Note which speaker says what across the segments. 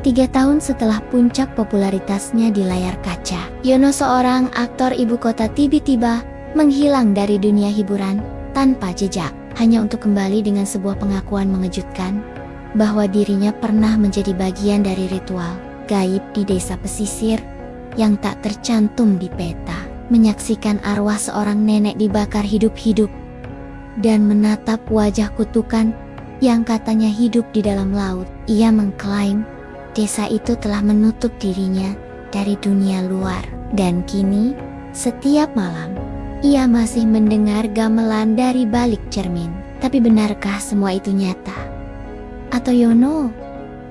Speaker 1: 3 tahun setelah puncak popularitasnya di layar kaca, Yono, seorang aktor ibu kota, tiba-tiba menghilang dari dunia hiburan tanpa jejak, hanya untuk kembali dengan sebuah pengakuan mengejutkan bahwa dirinya pernah menjadi bagian dari ritual gaib di desa pesisir yang tak tercantum di peta. Menyaksikan arwah seorang nenek dibakar hidup-hidup dan menatap wajah kutukan yang katanya hidup di dalam laut. Ia mengklaim desa itu telah menutup dirinya dari dunia luar, dan kini setiap malam ia masih mendengar gamelan dari balik cermin. Tapi benarkah semua itu nyata? Atau Yono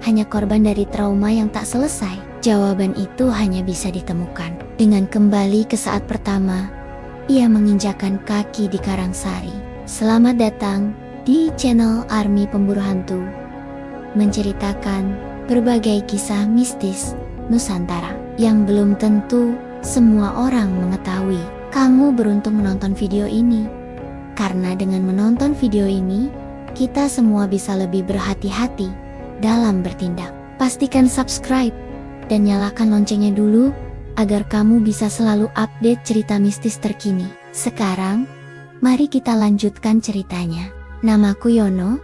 Speaker 1: hanya korban dari trauma yang tak selesai? Jawaban itu hanya bisa ditemukan dengan kembali ke saat pertama ia menginjakan kaki di Karangsari. Selamat datang di channel Army Pemburu Hantu, menceritakan berbagai kisah mistis Nusantara yang belum tentu semua orang mengetahui. Kamu beruntung menonton video ini, karena dengan menonton video ini, kita semua bisa lebih berhati-hati dalam bertindak. Pastikan subscribe dan nyalakan loncengnya dulu, agar kamu bisa selalu update cerita mistis terkini. Sekarang, mari kita lanjutkan ceritanya. Namaku Yono.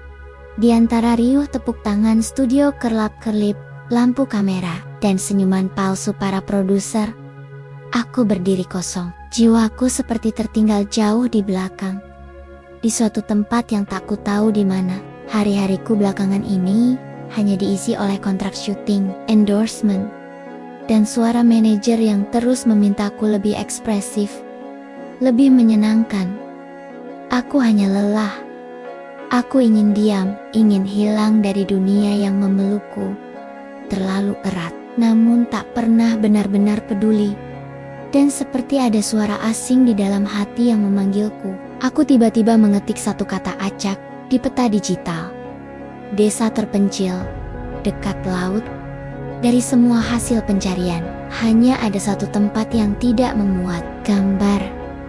Speaker 1: Di antara riuh tepuk tangan studio kerlap-kerlip, lampu kamera, dan senyuman palsu para produser, aku berdiri kosong. Jiwaku seperti tertinggal jauh di belakang, di suatu tempat yang tak ku tahu di mana. Hari-hariku belakangan ini hanya diisi oleh kontrak syuting, endorsement, dan suara manajer yang terus memintaku lebih ekspresif, lebih menyenangkan. Aku hanya lelah. Aku ingin diam, ingin hilang dari dunia yang memelukku terlalu erat, namun tak pernah benar-benar peduli. Dan seperti ada suara asing di dalam hati yang memanggilku, aku tiba-tiba mengetik satu kata acak di peta digital. Desa terpencil, dekat laut. Dari semua hasil pencarian, hanya ada satu tempat yang tidak memuat gambar,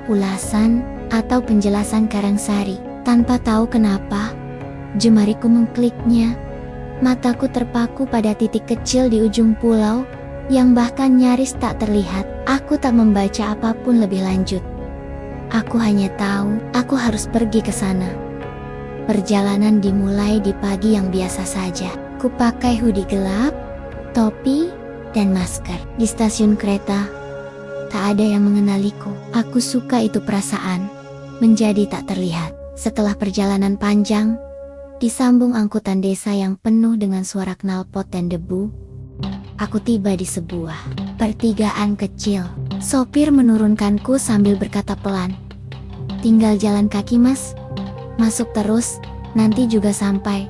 Speaker 1: ulasan, atau penjelasan Karangsari. Tanpa tahu kenapa, jemariku mengkliknya. Mataku terpaku pada titik kecil di ujung pulau yang bahkan nyaris tak terlihat. Aku tak membaca apapun lebih lanjut. Aku hanya tahu aku harus pergi ke sana. Perjalanan dimulai di pagi yang biasa saja. Kupakai hoodie gelap, topi, dan masker. Di stasiun kereta, tak ada yang mengenaliku. Aku suka itu perasaan menjadi tak terlihat. Setelah perjalanan panjang, disambung angkutan desa yang penuh dengan suara knalpot dan debu, aku tiba di sebuah pertigaan kecil. Sopir menurunkanku sambil berkata pelan, "Tinggal jalan kaki, Mas. Masuk terus, nanti juga sampai."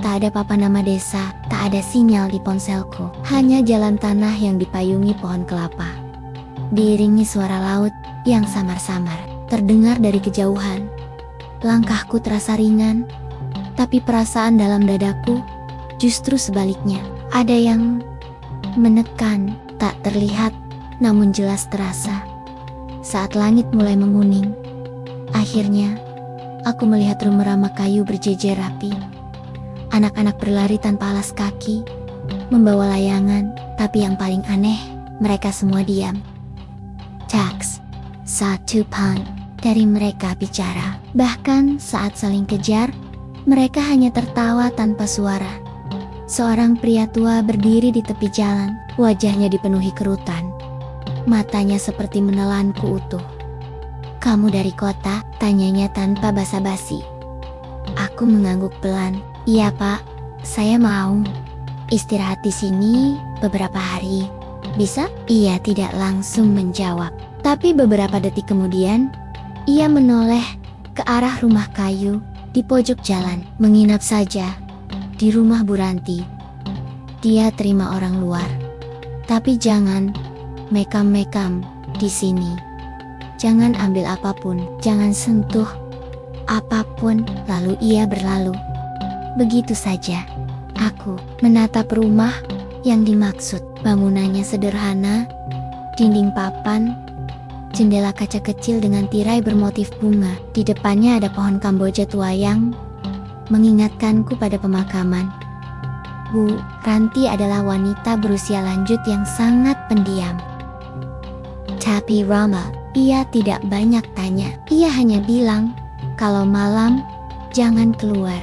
Speaker 1: Tak ada papan nama desa, tak ada sinyal di ponselku. Hanya jalan tanah yang dipayungi pohon kelapa, diiringi suara laut yang samar-samar terdengar dari kejauhan. Langkahku terasa ringan, tapi perasaan dalam dadaku justru sebaliknya. Ada yang menekan, tak terlihat, namun jelas terasa. Saat langit mulai menguning, akhirnya aku melihat rumah ramah kayu berjejer rapi. Anak-anak berlari tanpa alas kaki, membawa layangan, tapi yang paling aneh, mereka semua diam. Taks, satu pan dari mereka bicara. Bahkan saat saling kejar, mereka hanya tertawa tanpa suara. Seorang pria tua berdiri di tepi jalan, wajahnya dipenuhi kerutan. Matanya seperti menelanku utuh. "Kamu dari kota?" tanyanya tanpa basa-basi. Aku mengangguk pelan. "Iya Pak, saya mau istirahat di sini beberapa hari. Bisa?" Ia tidak langsung menjawab. Tapi beberapa detik kemudian, ia menoleh ke arah rumah kayu di pojok jalan. "Menginap saja di rumah Bu Ranti. Dia terima orang luar. Tapi jangan mekam-mekam di sini. Jangan ambil apapun, jangan sentuh apapun." Lalu ia berlalu. Begitu saja. Aku menatap rumah yang dimaksud. Bangunannya sederhana, dinding papan, jendela kaca kecil dengan tirai bermotif bunga. Di depannya ada pohon kamboja tua yang mengingatkanku pada pemakaman. Bu, Ranti adalah wanita berusia lanjut yang sangat pendiam. Tapi Rama, ia tidak banyak tanya. Ia hanya bilang, kalau malam, jangan keluar.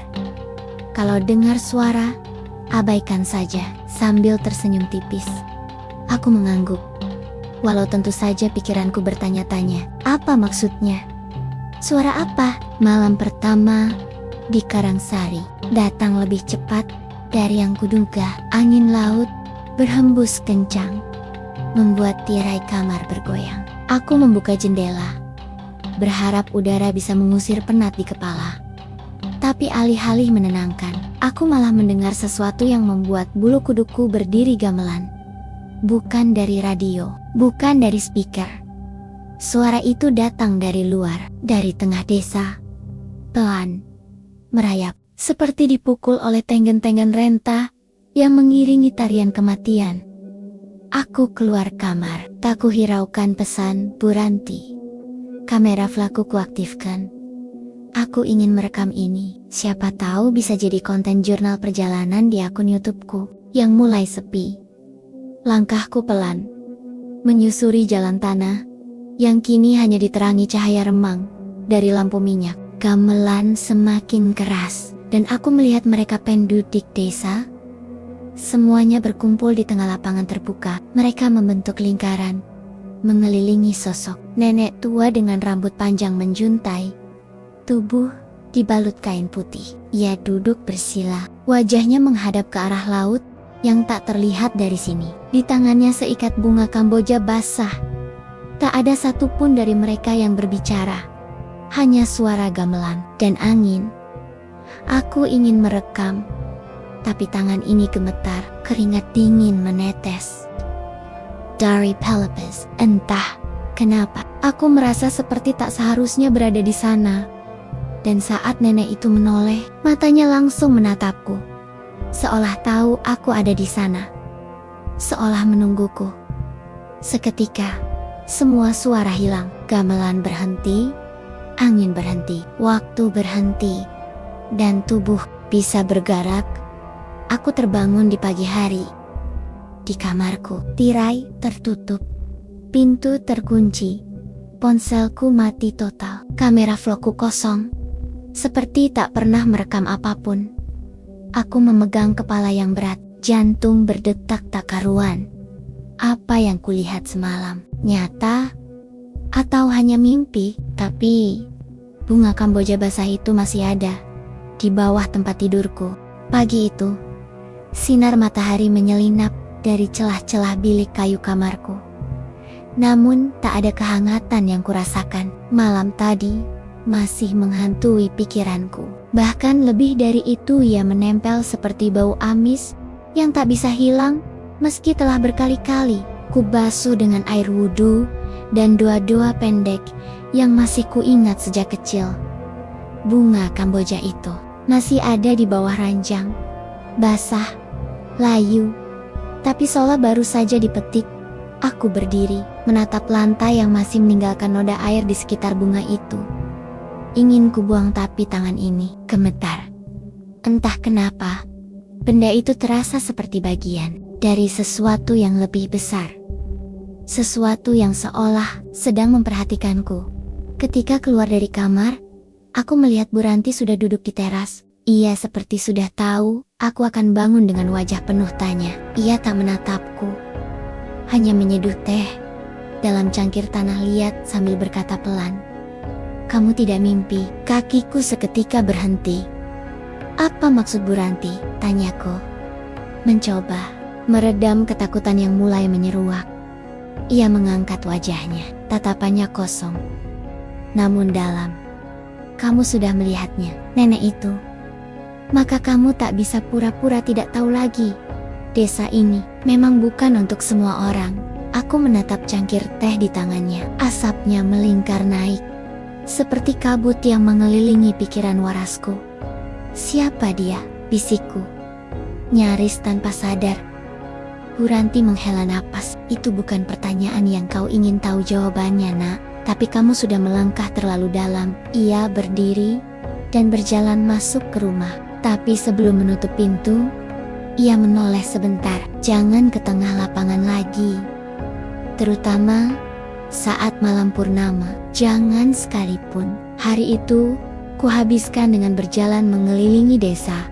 Speaker 1: Kalau dengar suara, abaikan saja. Sambil tersenyum tipis. Aku mengangguk. Walau tentu saja pikiranku bertanya-tanya, apa maksudnya? Suara apa? Malam pertama di Karangsari datang lebih cepat dari yang kuduga. Angin laut berhembus kencang, membuat tirai kamar bergoyang. Aku membuka jendela, berharap udara bisa mengusir penat di kepala. Tapi alih-alih menenangkan, aku malah mendengar sesuatu yang membuat bulu kuduku berdiri gamelan. Bukan dari radio, bukan dari speaker. Suara itu datang dari luar, dari tengah desa. Pelan, merayap, seperti dipukul oleh tenggen-tenggen renta yang mengiringi tarian kematian. Aku keluar kamar, tak kuhiraukan pesan Bu Ranti. Kamera flaku kuaktifkan. Aku ingin merekam ini, siapa tahu bisa jadi konten jurnal perjalanan di akun YouTubeku yang mulai sepi. Langkahku pelan, menyusuri jalan tanah yang kini hanya diterangi cahaya remang dari lampu minyak. Gamelan semakin keras, dan aku melihat mereka pendudik desa. Semuanya berkumpul di tengah lapangan terbuka. Mereka membentuk lingkaran, mengelilingi sosok nenek tua dengan rambut panjang menjuntai, tubuh dibalut kain putih. Ia duduk bersila, wajahnya menghadap ke arah laut yang tak terlihat dari sini. Di tangannya seikat bunga Kamboja basah. Tak ada satupun dari mereka yang berbicara. Hanya suara gamelan dan angin. Aku ingin merekam, tapi tangan ini gemetar, keringat dingin menetes. Dari pelipis, entah kenapa, aku merasa seperti tak seharusnya berada di sana. Dan saat nenek itu menoleh, matanya langsung menatapku. Seolah tahu aku ada di sana. Seolah menungguku. Seketika, semua suara hilang. Gamelan berhenti, angin berhenti, waktu berhenti, dan tubuh bisa bergerak. Aku terbangun di pagi hari. Di kamarku, tirai tertutup, pintu terkunci, ponselku mati total, kamera vlogku kosong, seperti tak pernah merekam apapun. Aku memegang kepala yang berat, jantung berdetak tak karuan. Apa yang kulihat semalam, nyata atau hanya mimpi? Tapi bunga Kamboja basah itu masih ada di bawah tempat tidurku. Pagi itu, sinar matahari menyelinap dari celah-celah bilik kayu kamarku. Namun tak ada kehangatan yang kurasakan. Malam tadi masih menghantui pikiranku. Bahkan lebih dari itu, ia menempel seperti bau amis yang tak bisa hilang meski telah berkali-kali kubasuh dengan air wudhu dan doa-doa pendek yang masih kuingat sejak kecil. Bunga Kamboja itu masih ada di bawah ranjang, basah, layu, tapi seolah baru saja dipetik. Aku berdiri, menatap lantai yang masih meninggalkan noda air di sekitar bunga itu. Ingin kubuang tapi tangan ini gemetar. Entah kenapa, benda itu terasa seperti bagian dari sesuatu yang lebih besar. Sesuatu yang seolah sedang memperhatikanku. Ketika keluar dari kamar, aku melihat Bu Ranti sudah duduk di teras. Ia seperti sudah tahu aku akan bangun dengan wajah penuh tanya. Ia tak menatapku, hanya menyeduh teh dalam cangkir tanah liat sambil berkata pelan, "Kamu tidak mimpi." Kakiku seketika berhenti. "Apa maksud Bu Ranti?" tanyaku. Mencoba meredam ketakutan yang mulai menyeruak. Ia mengangkat wajahnya, tatapannya kosong, namun dalam. "Kamu sudah melihatnya, nenek itu. Maka kamu tak bisa pura-pura tidak tahu lagi. Desa ini memang bukan untuk semua orang." Aku menatap cangkir teh di tangannya. Asapnya melingkar naik, seperti kabut yang mengelilingi pikiran warasku. "Siapa dia?" bisikku, nyaris tanpa sadar. Bu Ranti menghela napas. "Itu bukan pertanyaan yang kau ingin tahu jawabannya, nak. Tapi kamu sudah melangkah terlalu dalam." Ia berdiri dan berjalan masuk ke rumah. Tapi sebelum menutup pintu, Ia menoleh sebentar. Jangan ke tengah lapangan lagi. Terutama saat malam purnama. Jangan sekalipun. Hari itu, kuhabiskan dengan berjalan mengelilingi desa.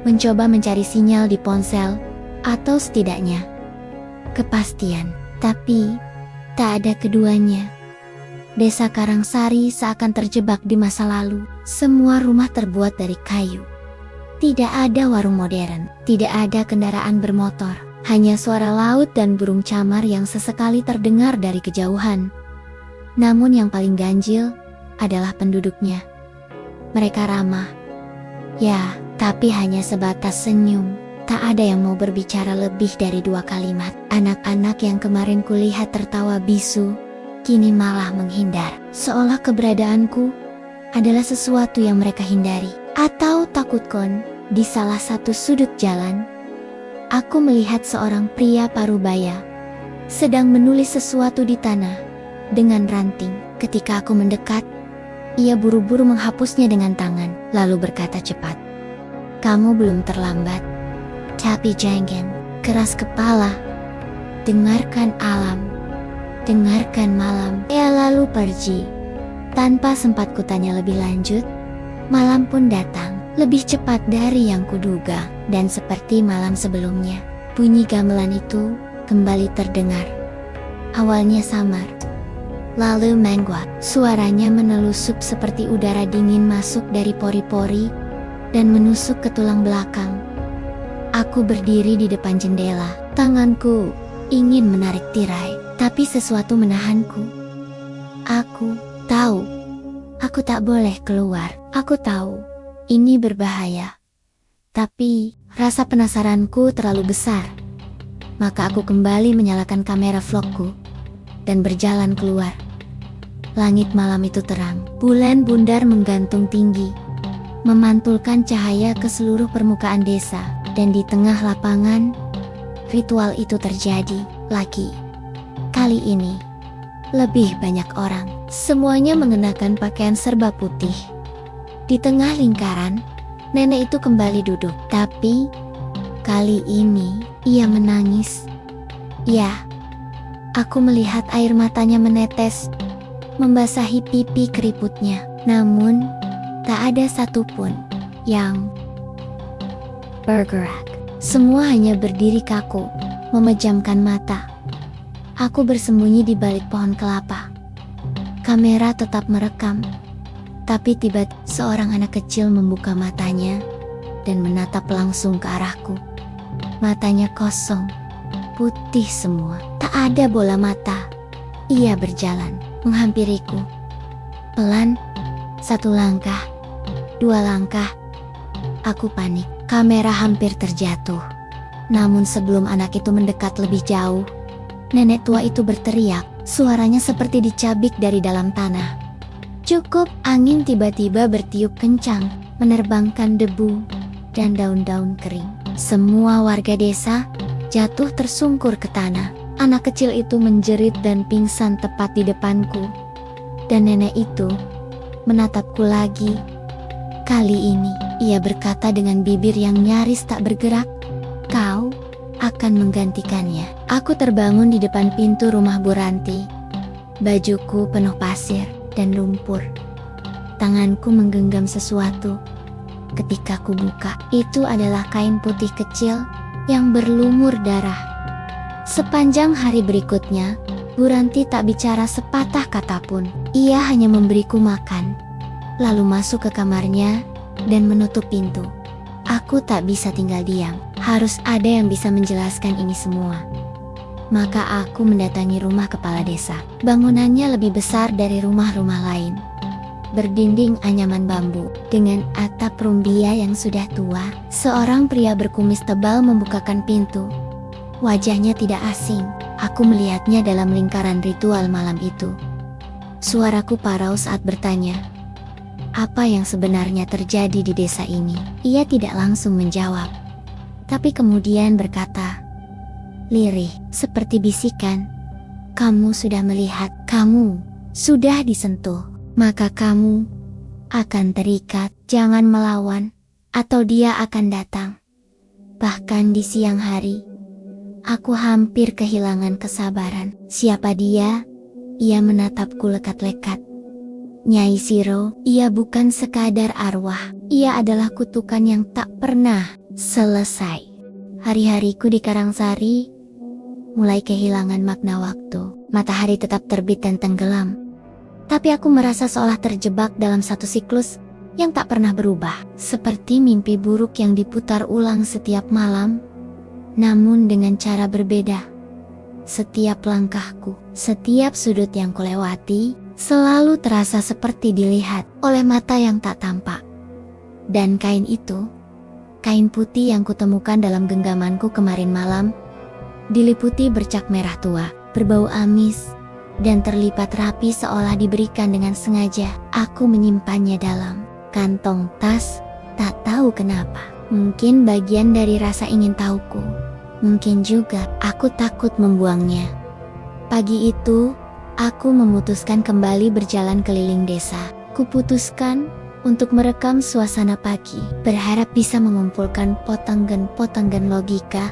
Speaker 1: Mencoba mencari sinyal di ponsel, atau setidaknya kepastian. Tapi, tak ada keduanya. Desa Karangsari seakan terjebak di masa lalu. Semua rumah terbuat dari kayu. Tidak ada warung modern, tidak ada kendaraan bermotor, hanya suara laut dan burung camar yang sesekali terdengar dari kejauhan. Namun yang paling ganjil adalah penduduknya. Mereka ramah. Ya, tapi hanya sebatas senyum. Tak ada yang mau berbicara lebih dari 2 kalimat. Anak-anak yang kemarin kulihat tertawa bisu, kini malah menghindar. Seolah keberadaanku adalah sesuatu yang mereka hindari. Atau takut kon. Di salah satu sudut jalan, aku melihat seorang pria parubaya sedang menulis sesuatu di tanah dengan ranting. Ketika aku mendekat, ia buru-buru menghapusnya dengan tangan, lalu berkata cepat, "Kamu belum terlambat." Tapi jangan keras kepala. Dengarkan alam, dengarkan malam. Ia lalu pergi. Tanpa sempat kutanya lebih lanjut, malam pun datang. Lebih cepat dari yang kuduga, dan seperti malam sebelumnya, bunyi gamelan itu kembali terdengar. Awalnya samar, lalu menguat. Suaranya menelusup seperti udara dingin masuk dari pori-pori dan menusuk ke tulang belakang. Aku berdiri di depan jendela. Tanganku ingin menarik tirai, tapi sesuatu menahanku. Aku tahu, aku tak boleh keluar. Aku tahu ini berbahaya. Tapi rasa penasaranku terlalu besar. Maka aku kembali menyalakan kamera vlogku dan berjalan keluar. Langit malam itu terang. Bulan bundar menggantung tinggi, memantulkan cahaya ke seluruh permukaan desa. Dan di tengah lapangan, ritual itu terjadi lagi. Kali ini, lebih banyak orang. Semuanya mengenakan pakaian serba putih. Di tengah lingkaran, nenek itu kembali duduk. Tapi, kali ini, ia menangis. Ya, aku melihat air matanya menetes, membasahi pipi keriputnya. Namun, tak ada satupun yang bergerak. Semua hanya berdiri kaku, memejamkan mata. Aku bersembunyi di balik pohon kelapa. Kamera tetap merekam. Tapi tiba-tiba seorang anak kecil membuka matanya dan menatap langsung ke arahku. Matanya kosong, putih semua, tak ada bola mata. Ia berjalan, menghampiriku. Pelan, 1 langkah, 2 langkah. Aku panik, kamera hampir terjatuh. Namun sebelum anak itu mendekat lebih jauh, nenek tua itu berteriak, suaranya seperti dicabik dari dalam tanah. Cukup. Angin tiba-tiba bertiup kencang, menerbangkan debu dan daun-daun kering. Semua warga desa jatuh tersungkur ke tanah. Anak kecil itu menjerit dan pingsan tepat di depanku. Dan nenek itu menatapku lagi. Kali ini, ia berkata dengan bibir yang nyaris tak bergerak, "Kau akan menggantikannya." Aku terbangun di depan pintu rumah Bu Ranti. Bajuku penuh pasir dan lumpur. Tanganku menggenggam sesuatu. Ketika ku buka, itu adalah kain putih kecil yang berlumur darah. Sepanjang hari berikutnya, Bu Ranti tak bicara sepatah kata pun. Ia hanya memberiku makan, lalu masuk ke kamarnya dan menutup pintu. Aku tak bisa tinggal diam. Harus ada yang bisa menjelaskan ini semua. Maka aku mendatangi rumah kepala desa. Bangunannya lebih besar dari rumah-rumah lain. Berdinding anyaman bambu, dengan atap rumbia yang sudah tua. Seorang pria berkumis tebal membukakan pintu. Wajahnya tidak asing. Aku melihatnya dalam lingkaran ritual malam itu. Suaraku parau saat bertanya, apa yang sebenarnya terjadi di desa ini? Ia tidak langsung menjawab, tapi kemudian berkata, lirih, seperti bisikan, kamu sudah melihat, kamu sudah disentuh, maka kamu akan terikat. Jangan melawan, atau dia akan datang. Bahkan di siang hari, aku hampir kehilangan kesabaran. Siapa dia? Ia menatapku lekat-lekat. Nyai Shiro, ia bukan sekadar arwah. Ia adalah kutukan yang tak pernah selesai. Hari-hariku di Karangsari mulai kehilangan makna waktu. Matahari tetap terbit dan tenggelam. Tapi aku merasa seolah terjebak dalam satu siklus yang tak pernah berubah. Seperti mimpi buruk yang diputar ulang setiap malam, namun dengan cara berbeda. Setiap langkahku, setiap sudut yang kulewati, selalu terasa seperti dilihat oleh mata yang tak tampak. Dan kain itu, kain putih yang kutemukan dalam genggamanku kemarin malam, diliputi bercak merah tua, berbau amis, dan terlipat rapi seolah diberikan dengan sengaja. Aku menyimpannya dalam kantong tas, tak tahu kenapa. Mungkin bagian dari rasa ingin tahuku. Mungkin juga aku takut membuangnya. Pagi itu, aku memutuskan kembali berjalan keliling desa. Kuputuskan untuk merekam suasana pagi, berharap bisa mengumpulkan potonggan-potonggan logika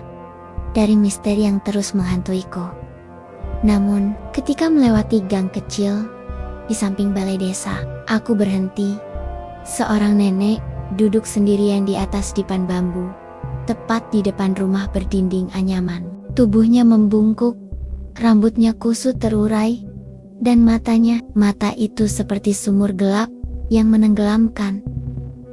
Speaker 1: dari misteri yang terus menghantuiku. Namun, ketika melewati gang kecil di samping balai desa, aku berhenti. Seorang nenek duduk sendirian di atas dipan bambu, tepat di depan rumah berdinding anyaman. Tubuhnya membungkuk, rambutnya kusut terurai, dan mata itu seperti sumur gelap yang menenggelamkan.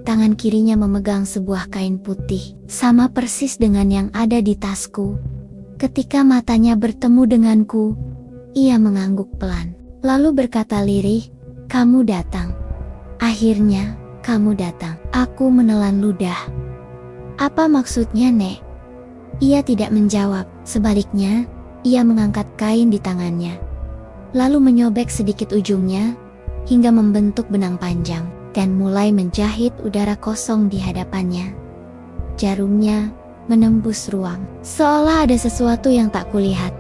Speaker 1: Tangan kirinya memegang sebuah kain putih, sama persis dengan yang ada di tasku. Ketika matanya bertemu denganku, ia mengangguk pelan, lalu berkata lirih, "Kamu datang. Akhirnya, kamu datang." Aku menelan ludah. "Apa maksudnya, Nek?" Ia tidak menjawab, sebaliknya, ia mengangkat kain di tangannya, lalu menyobek sedikit ujungnya, hingga membentuk benang panjang, dan mulai menjahit udara kosong di hadapannya. Jarumnya menembus ruang, seolah ada sesuatu yang tak kulihat.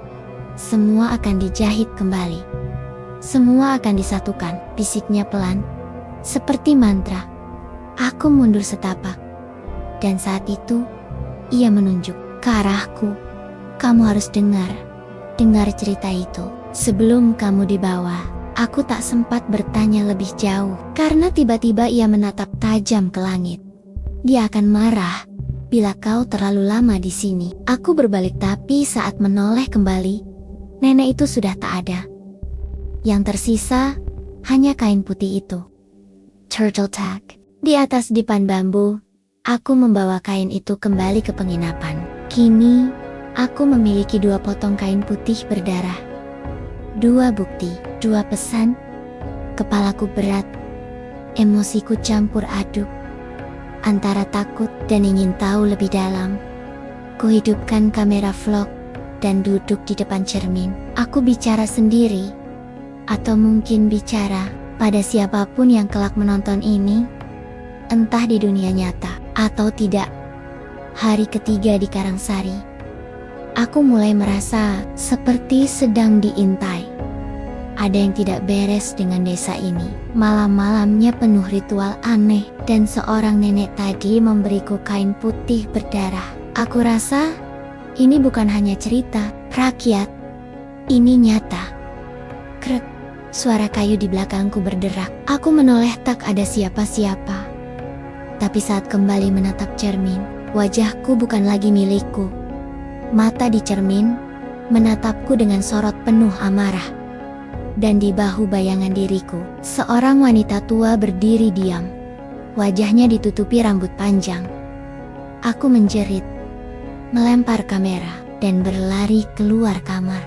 Speaker 1: Semua akan dijahit kembali. Semua akan disatukan, bisiknya pelan, seperti mantra. Aku mundur setapak, dan saat itu, ia menunjuk ke arahku. "Kamu harus dengar cerita itu sebelum kamu dibawa." Aku tak sempat bertanya lebih jauh, karena tiba-tiba ia menatap tajam ke langit. "Dia akan marah bila kau terlalu lama di sini." Aku berbalik, tapi saat menoleh kembali, nenek itu sudah tak ada. Yang tersisa hanya kain putih itu. Turtle tag. Di atas dipan bambu, aku membawa kain itu kembali ke penginapan. Kini, aku memiliki 2 potong kain putih berdarah. 2 bukti, 2 pesan. Kepalaku berat, emosiku campur aduk antara takut dan ingin tahu lebih dalam. Kuhidupkan kamera vlog dan duduk di depan cermin. Aku bicara sendiri, atau mungkin bicara pada siapapun yang kelak menonton ini, entah di dunia nyata atau tidak. Hari ketiga di Karangsari, aku mulai merasa seperti sedang diintai. Ada yang tidak beres dengan desa ini. Malam-malamnya penuh ritual aneh, dan seorang nenek tadi memberiku kain putih berdarah. Aku rasa ini bukan hanya cerita rakyat, ini nyata. Krek, suara kayu di belakangku berderak. Aku menoleh, tak ada siapa-siapa. Tapi saat kembali menatap cermin, wajahku bukan lagi milikku. Mata di cermin menatapku dengan sorot penuh amarah. Dan di bahu bayangan diriku, seorang wanita tua berdiri diam. Wajahnya ditutupi rambut panjang. Aku menjerit, melempar kamera, dan berlari keluar kamar.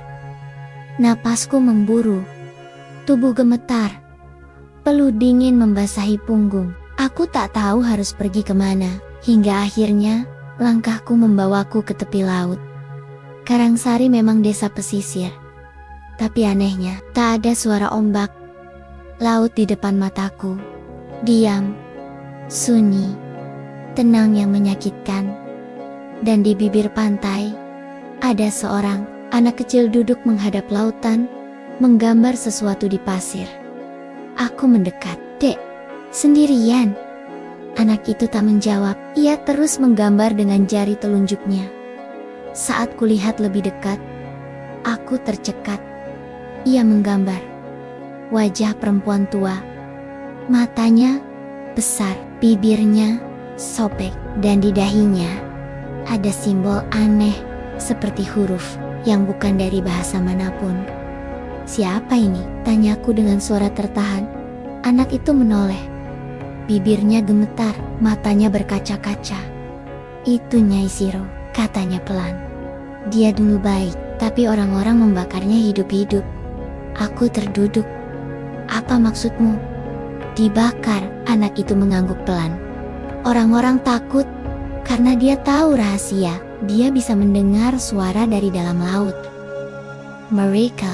Speaker 1: Napasku memburu, tubuh gemetar, peluh dingin membasahi punggung. Aku tak tahu harus pergi kemana, hingga akhirnya langkahku membawaku ke tepi laut. Karangsari memang desa pesisir, tapi anehnya, tak ada suara ombak. Laut di depan mataku, diam, sunyi, tenang yang menyakitkan. Dan di bibir pantai, ada seorang anak kecil duduk menghadap lautan, menggambar sesuatu di pasir. Aku mendekat. "Dek, sendirian?" Anak itu tak menjawab, ia terus menggambar dengan jari telunjuknya. Saat kulihat lebih dekat, aku tercekat. Ia menggambar wajah perempuan tua. Matanya besar, bibirnya sobek, dan di dahinya ada simbol aneh seperti huruf yang bukan dari bahasa manapun. "Siapa ini?" tanyaku dengan suara tertahan. Anak itu menoleh. Bibirnya gemetar, matanya berkaca-kaca. "Itu Nyai Shiro," katanya pelan. "Dia dulu baik, tapi orang-orang membakarnya hidup-hidup." Aku terduduk. "Apa maksudmu?" "Dibakar," anak itu mengangguk pelan. "Orang-orang takut karena dia tahu rahasia. Dia bisa mendengar suara dari dalam laut. Mereka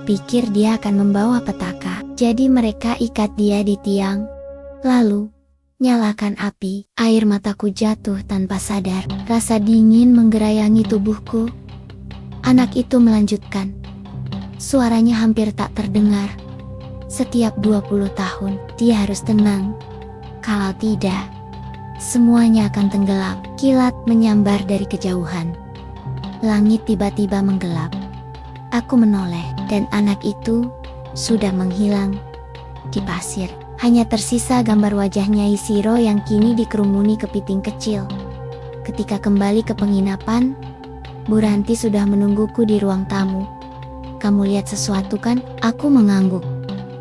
Speaker 1: pikir dia akan membawa petaka. Jadi mereka ikat dia di tiang, lalu nyalakan api." Air mataku jatuh tanpa sadar. Rasa dingin menggerayangi tubuhku. Anak itu melanjutkan. Suaranya hampir tak terdengar. "Setiap 20 tahun, dia harus tenang. Kalau tidak, semuanya akan tenggelam." Kilat menyambar dari kejauhan. Langit tiba-tiba menggelap. Aku menoleh, dan anak itu sudah menghilang di pasir. Hanya tersisa gambar wajah Nyai Shiro yang kini dikerumuni kepiting kecil. Ketika kembali ke penginapan, Bu Ranti sudah menungguku di ruang tamu. "Kamu lihat sesuatu kan?" Aku mengangguk.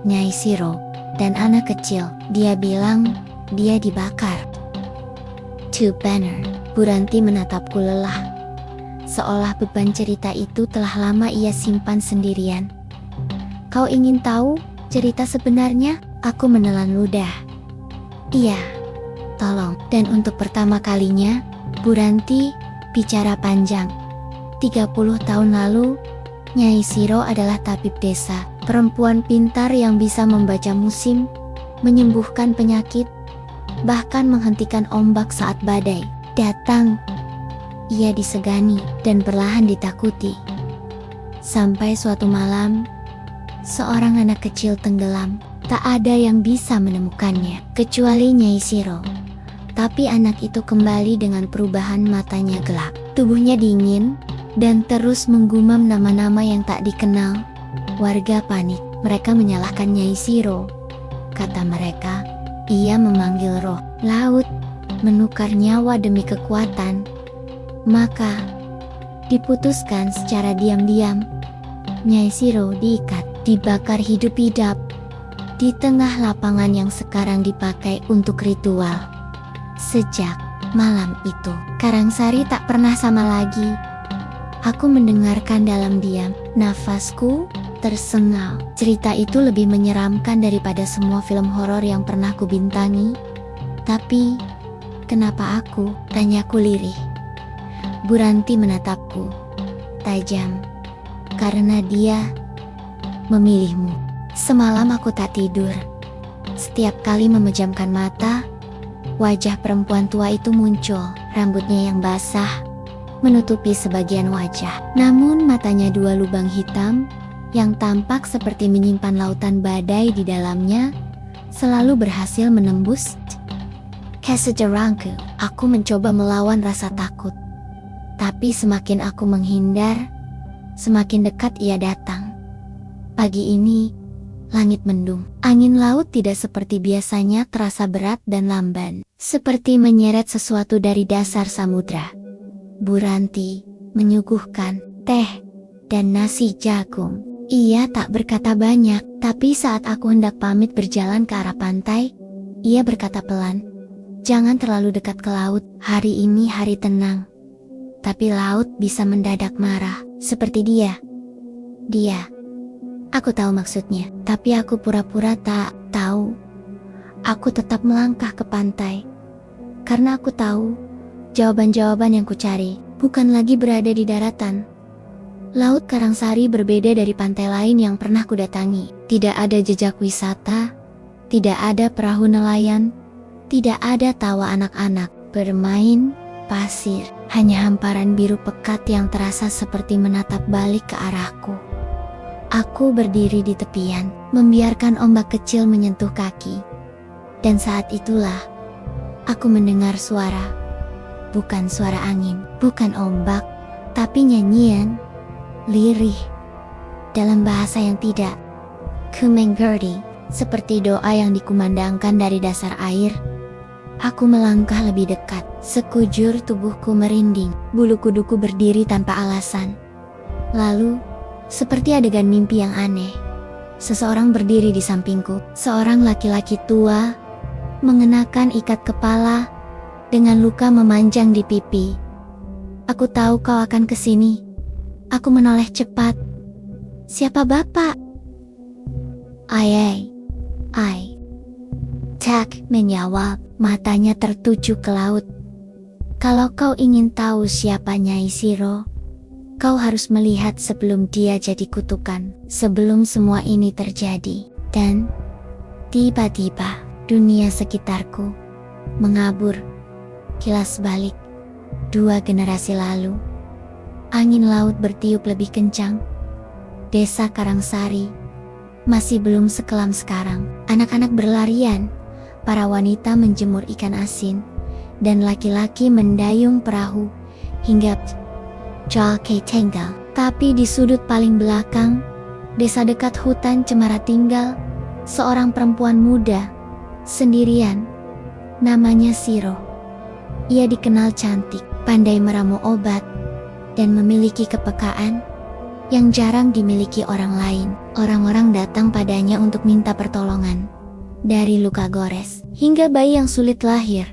Speaker 1: "Nyai Shiro dan anak kecil." Dia bilang dia dibakar. "Too banner." Bu Ranti menatapku lelah, seolah beban cerita itu telah lama ia simpan sendirian. "Kau ingin tahu cerita sebenarnya?" Aku menelan ludah. "Iya, tolong." Dan untuk pertama kalinya, Bu Ranti bicara panjang. 30 tahun lalu, Nyai Shiro adalah tabib desa, perempuan pintar yang bisa membaca musim, menyembuhkan penyakit, bahkan menghentikan ombak saat badai datang. Ia disegani dan perlahan ditakuti. Sampai suatu malam, seorang anak kecil tenggelam. Tak ada yang bisa menemukannya, kecuali Nyai Shiro. Tapi anak itu kembali dengan perubahan, matanya gelap, tubuhnya dingin, dan terus menggumam nama-nama yang tak dikenal. Warga panik, mereka menyalahkan Nyai Shiro. Kata mereka, ia memanggil roh laut, menukar nyawa demi kekuatan. Maka, diputuskan secara diam-diam, Nyai Shiro diikat, dibakar hidup-hidup, di tengah lapangan yang sekarang dipakai untuk ritual. Sejak malam itu, Karangsari tak pernah sama lagi. Aku mendengarkan dalam diam, nafasku tersengal. Cerita itu lebih menyeramkan daripada semua film horor yang pernah kubintangi. Tapi, kenapa aku? Tanyaku lirih. Bu Ranti menatapku tajam. Karena dia memilihmu. Semalam aku tak tidur. Setiap kali memejamkan mata, wajah perempuan tua itu muncul. Rambutnya yang basah menutupi sebagian wajah. Namun matanya dua lubang hitam yang tampak seperti menyimpan lautan badai di dalamnya selalu berhasil menembus kesadaranku. Aku mencoba melawan rasa takut. Tapi semakin aku menghindar, semakin dekat ia datang. Pagi ini, langit mendung. Angin laut tidak seperti biasanya terasa berat dan lamban, seperti menyeret sesuatu dari dasar samudra. Bu Ranti menyuguhkan teh dan nasi jagung. Ia tak berkata banyak, tapi saat aku hendak pamit berjalan ke arah pantai, ia berkata pelan, "Jangan terlalu dekat ke laut. Hari ini hari tenang. Tapi laut bisa mendadak marah, seperti dia." Dia. Aku tahu maksudnya, tapi aku pura-pura tak tahu. Aku tetap melangkah ke pantai. Karena aku tahu, jawaban-jawaban yang kucari bukan lagi berada di daratan. Laut Karangsari berbeda dari pantai lain yang pernah kudatangi. Tidak ada jejak wisata, tidak ada perahu nelayan, tidak ada tawa anak-anak bermain pasir. Hanya hamparan biru pekat yang terasa seperti menatap balik ke arahku. Aku berdiri di tepian, membiarkan ombak kecil menyentuh kaki. Dan saat itulah, Aku mendengar suara. Bukan suara angin, bukan ombak, tapi nyanyian, lirih, dalam bahasa yang tidak kumengerti, seperti doa yang dikumandangkan dari dasar air. Aku melangkah lebih dekat, sekujur tubuhku merinding, bulu kuduku berdiri tanpa alasan. Lalu, seperti adegan mimpi yang aneh, seseorang berdiri di sampingku, seorang laki-laki tua, mengenakan ikat kepala, dengan luka memanjang di pipi. Aku tahu kau akan kesini. Aku menoleh cepat. Siapa bapak? Ai. Tak menjawab, matanya tertuju ke laut. Kalau kau ingin tahu siapa Nyai Shiro, kau harus melihat sebelum dia jadi kutukan, sebelum semua ini terjadi. Dan tiba-tiba dunia sekitarku mengabur. Kilas balik 2 generasi lalu, angin laut bertiup lebih kencang. Desa Karangsari masih belum sekelam sekarang. Anak-anak berlarian, para wanita menjemur ikan asin, dan laki-laki mendayung perahu hingga Jalke Tenggal. Tapi di sudut paling belakang, desa dekat hutan Cemara tinggal seorang perempuan muda, sendirian. Namanya Shiro. Ia dikenal cantik, pandai meramu obat, dan memiliki kepekaan yang jarang dimiliki orang lain. Orang-orang datang padanya untuk minta pertolongan, dari luka gores hingga bayi yang sulit lahir.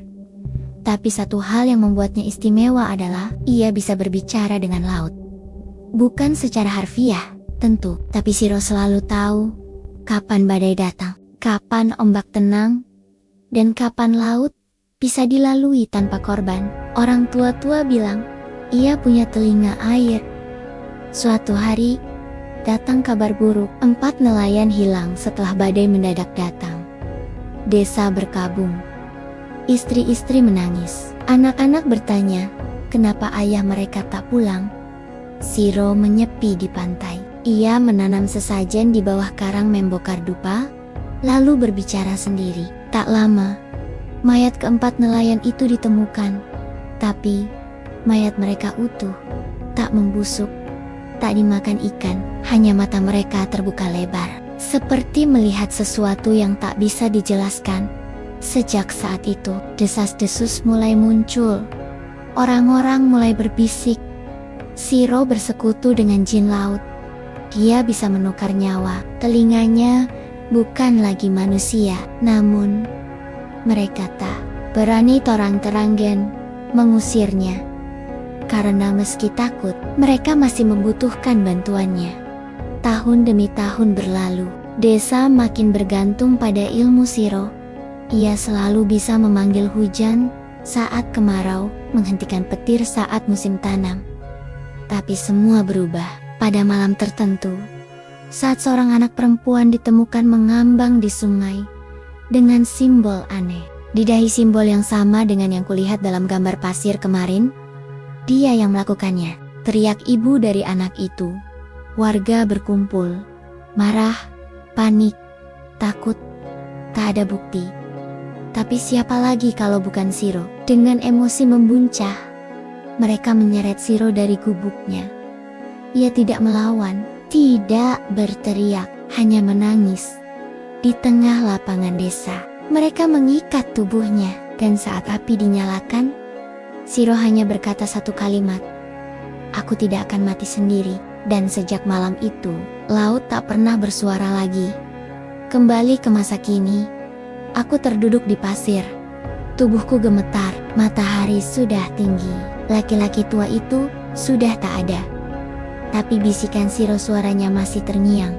Speaker 1: Tapi satu hal yang membuatnya istimewa adalah ia bisa berbicara dengan laut. Bukan secara harfiah, tentu, tapi Shiro selalu tahu kapan badai datang, kapan ombak tenang, dan kapan laut bisa dilalui tanpa korban. Orang tua-tua bilang, ia punya telinga air. Suatu hari, datang kabar buruk. 4 nelayan hilang setelah badai mendadak datang. Desa berkabung. Istri-istri menangis. Anak-anak bertanya, kenapa ayah mereka tak pulang? Shiro menyepi di pantai. Ia menanam sesajen di bawah karang membokar dupa, lalu berbicara sendiri. Tak lama, mayat keempat nelayan itu ditemukan, tapi mayat mereka utuh, tak membusuk, tak dimakan ikan, hanya mata mereka terbuka lebar, seperti melihat sesuatu yang tak bisa dijelaskan. Sejak saat itu, desas-desus mulai muncul. Orang-orang mulai berbisik, Shiro bersekutu dengan jin laut. Dia bisa menukar nyawa, telinganya bukan lagi manusia, namun mereka tak berani terang-terangan mengusirnya. Karena meski takut, mereka masih membutuhkan bantuannya. Tahun demi tahun berlalu, desa makin bergantung pada ilmu Shiro. Ia selalu bisa memanggil hujan saat kemarau, menghentikan petir saat musim tanam. Tapi semua berubah pada malam tertentu, saat seorang anak perempuan ditemukan mengambang di sungai dengan simbol aneh. Di dahi simbol yang sama dengan yang kulihat dalam gambar pasir kemarin. Dia yang melakukannya, teriak ibu dari anak itu. Warga berkumpul, marah, panik, takut, tak ada bukti. Tapi siapa lagi kalau bukan Shiro? Dengan emosi membuncah, mereka menyeret Shiro dari gubuknya. Ia tidak melawan, tidak berteriak, hanya menangis. Di tengah lapangan desa, mereka mengikat tubuhnya, dan saat api dinyalakan, Shiro hanya berkata satu kalimat, "Aku tidak akan mati sendiri." Dan sejak malam itu, laut tak pernah bersuara lagi. Kembali ke masa kini, aku terduduk di pasir. Tubuhku gemetar, matahari sudah tinggi. Laki-laki tua itu sudah tak ada. Tapi bisikan Shiro suaranya masih terngiang.